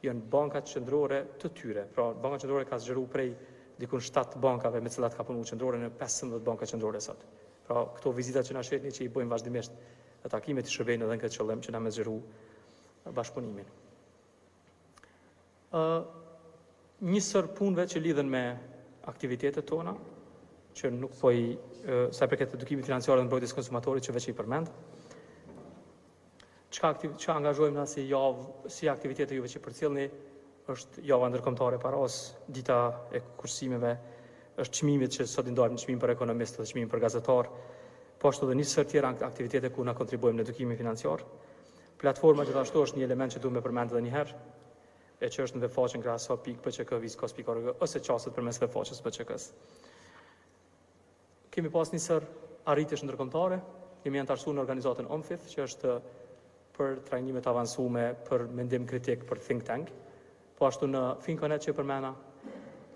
S2: janë bankat qendrore të tyre. Pra, banka qendrore ka zgjeruar prej dikun 7 bankave me cilat ka punuar qendrore në 15 banka qendrore sot. Pra, këto vizitat që na shehni që i bëjmë vazhdimisht dhe takimet i shërbejnë edhe në këtë qëllim që na më zgjeru bashkëpunimin. Një sër punëve që lidhen me aktivitetet tona, që nuk po i sa përket edukimit financiar dhe mbrojtjes konsumatorit që veç i përmend. Çka angazhojmë na si aktivitete juve që përcjellni, është java ndërkombëtare paras, dita e kursimeve, është çmimit që sot i ndajmë çmim për ekonomistë dhe çmim për gazetar, po ashtu edhe një sër tjera aktivitete ku na kontribuojmë në edukimin financiar. Platforma gjithashtu është një element që duhet me përmend edhe një herë, e që është në webfaqen graso.bçk.org ose qasët përmes webfaqes BÇK-s. Kemi pas një sër arritjesh ndërkombëtare, jemi antarësuar në organizatën OMFIF, që është për trajnimet avancume, për mendim kritik, për think tank. Po ashtu në FinConnect që përmena,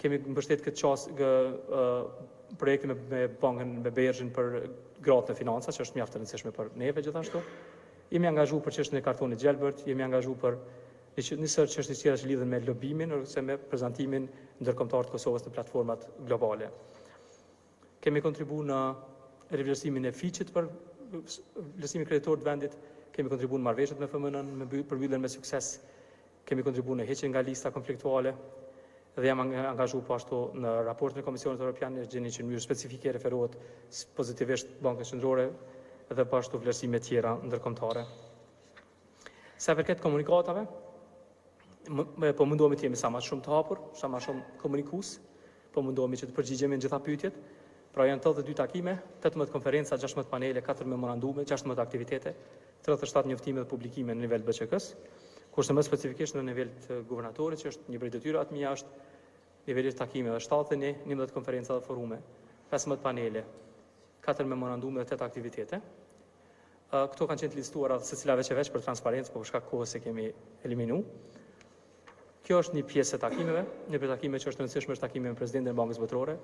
S2: kemi mbështet këtë projekte me bankën, me Bergjin për gratë në financa, që është mjaft e rëndësishme për neve gjithashtu. Jemi angazhuar për çështjen e kartonit Gjelbert, jemi angazhuar për një sër çështje tjera që lidhen me lobimin ose me prezantimin ndërkombëtar të Kosovës në platformat globale. Kemi kontribuar në rivlerësimin e fiqit për vlerësimin kreditor të vendit, kemi kontribuar në marrëveshjet me FMN-n, me përmbylljen me sukses, kemi kontribuar në heqjen nga lista konfliktuale dhe jam angazhuar po ashtu në raportin e Komisionit Evropian, gjeni që në mënyrë specifike referohet pozitivisht Bankës Qendrore dhe po ashtu vlerësime tjera ndërkombëtare. Sa përket komunikatave, po mundohemi të jemi sa më shumë të hapur, sa më shumë komunikues, po mundohemi që të përgjigjemi në gjitha pyetjet. Pra janë 82 takime, 18 konferenca, 16 panele, 4 memorandume, 16 aktivitete, 37 njoftime dhe publikime në nivel BÇK-s, kurse më specifikisht në nivel të guvernatorit, që është një prej detyrat mia është niveli të takimeve 7, 11 konferenca dhe forume, 15 panele, 4 memorandume dhe 8 aktivitete. Këto kanë qenë të listuara secila veç për transparencë, por për shkak kohës e kemi eliminu. Kjo është një pjesë e takimeve, një prej takimeve që është rëndësishme është takimi me presidentin e Bankës Botërore.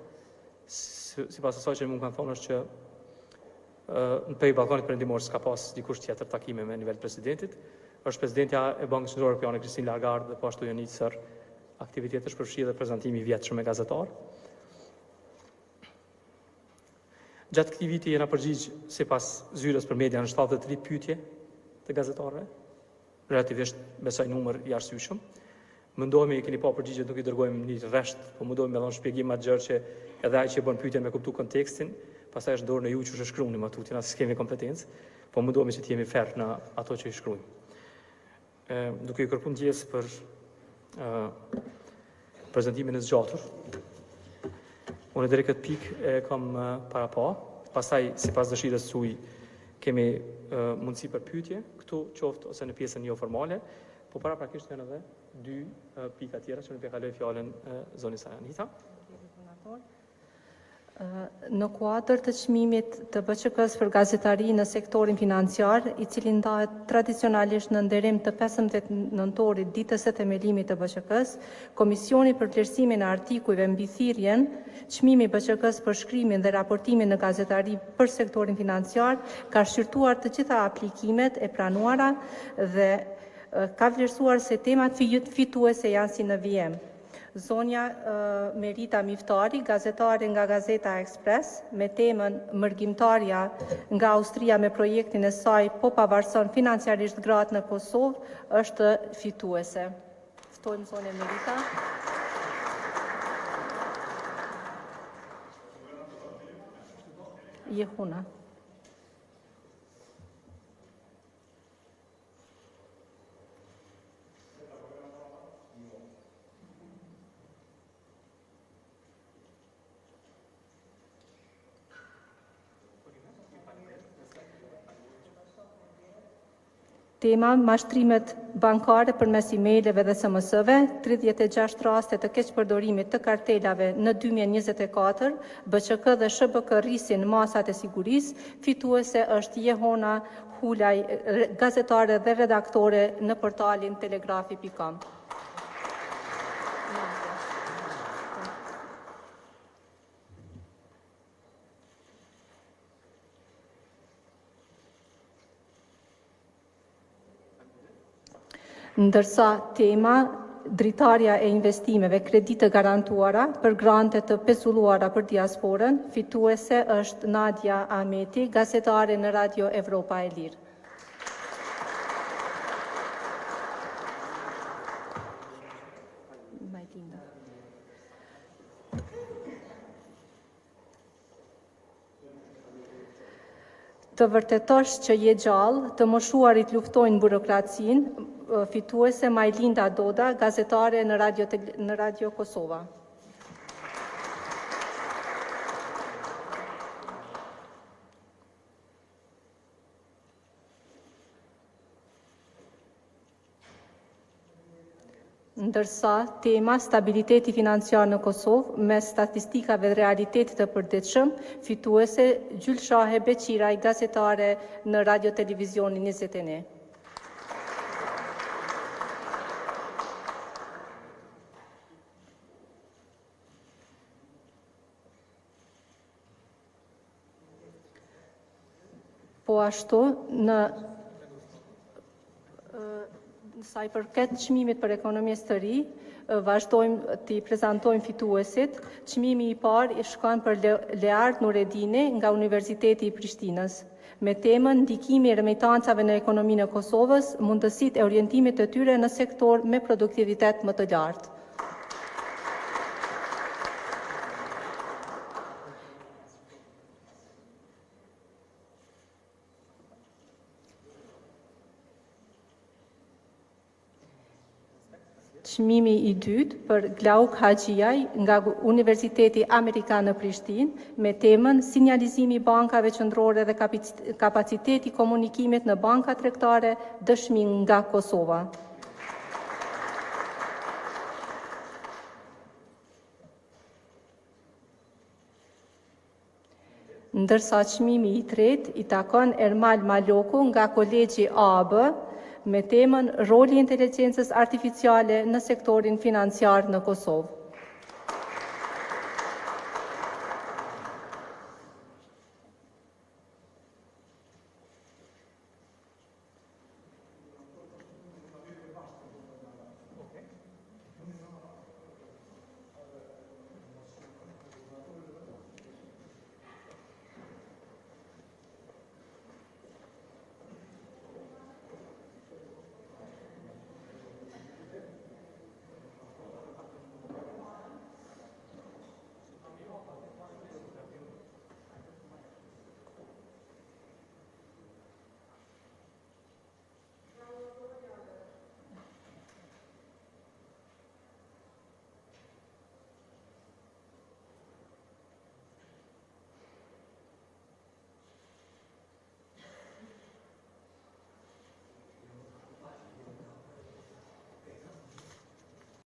S2: Sipas asaj që mund kanë thonë është që në prej ballkonit perëndimor s'ka pas dikush tjetër takime me nivel presidentit. Është presidentja e Bankës Qendrore Europiane Christine Lagarde dhe po ashtu janë një sër aktivitetesh përfshirë dhe prezantimi i vjetshëm me gazetar. Gjatë këtij viti jena përgjigj sipas zyrës për media në 73 pyetje të gazetarëve, relativisht besoj numër i arsyeshëm. Mundohemi, keni pa përgjigjet, nuk i dërgojmë një rresht, po mundohemi me dhënë shpjegim atë gjë që edhe ai që bën pyetjen me kuptu kontekstin, pastaj është dorë në ju që shkruani më tutje, na s'kemi kompetencë, po mundohemi që të jemi fair në ato që i shkruajmë. Duke i kërkuar ndjes për prezantimin e zgjatur. Unë deri këtë pikë e kam para pa, pastaj sipas dëshirës suaj kemi mundësi për pyetje, këtu qoftë ose në pjesën jo formale, po paraprakisht janë edhe 2 pika tjera që nuk e kaloj fjalën zonës së Anita.
S1: Në kuadër të çmimit të BÇK-s për gazetari në sektorin financiar, i cili ndahet tradicionalisht në nderim të 15 nëntorit ditës së themelimit të BÇK-s, Komisioni për vlerësimin e artikujve mbi thirrjen, çmimi i BÇK-s për shkrimin dhe raportimin në gazetari për sektorin financiar ka shqyrtuar të gjitha aplikimet e pranuara dhe ka vlerësuar se temat fituese janë si në vijim. Zonja Merita Miftari, gazetare nga Gazeta Express, me temën Mërgjimtarja nga Austria me projektin e saj po pavarëson financiarisht gratë në Kosovë, është fituese. Ftojmë zonja Merita. Jehuna. Tema mashtrimet bankare përmes emaileve dhe SMS-ve, 36 raste të keqpërdorimit të kartelave në 2024, BÇK dhe SHBK rrisin masat e sigurisë, fituese është Jehona Hulaj, gazetare dhe redaktore në portalin telegrafi.com. Ndërsa tema dritarja e investimeve kreditë garantuara për grante të pezulluara për diasporën, fituese është Nadia Ahmeti, gazetare në Radio Evropa e Lirë. Të vërtetosh që je gjallë, të moshuarit luftojnë burokracinë, fituese Majlinda Doda, gazetare në Radio Kosova. Ndërsa tema stabiliteti financiar në Kosovë me statistikave dhe realitetit të përditshëm, fituese Gjylshahe Beqiraj, gazetare në Radio Televizionin 21. Po ashtu, në sa i përket çmimit për ekonomisë të ri, vazhdojmë t'i prezantojmë fituesit. Çmimi i parë i shkon për Leart Nuredini nga Universiteti i Prishtinës, me temën Ndikimi i remitancave në ekonominë e Kosovës, mundësitë e orientimit të tyre në sektor me produktivitet më të lartë. Çmimi i dytë për Glauk Haxhiaj nga Universiteti Amerikan në Prishtinë, me temën Sinjalizimi i bankave qendrore dhe kapaciteti i komunikimit në banka tregtare, dëshmi nga Kosova. Ndërsa çmimi i tretë i takon Ermal Maloku nga Kolegji AB, me temën Roli i inteligjencës artificiale në sektorin financiar në Kosovë.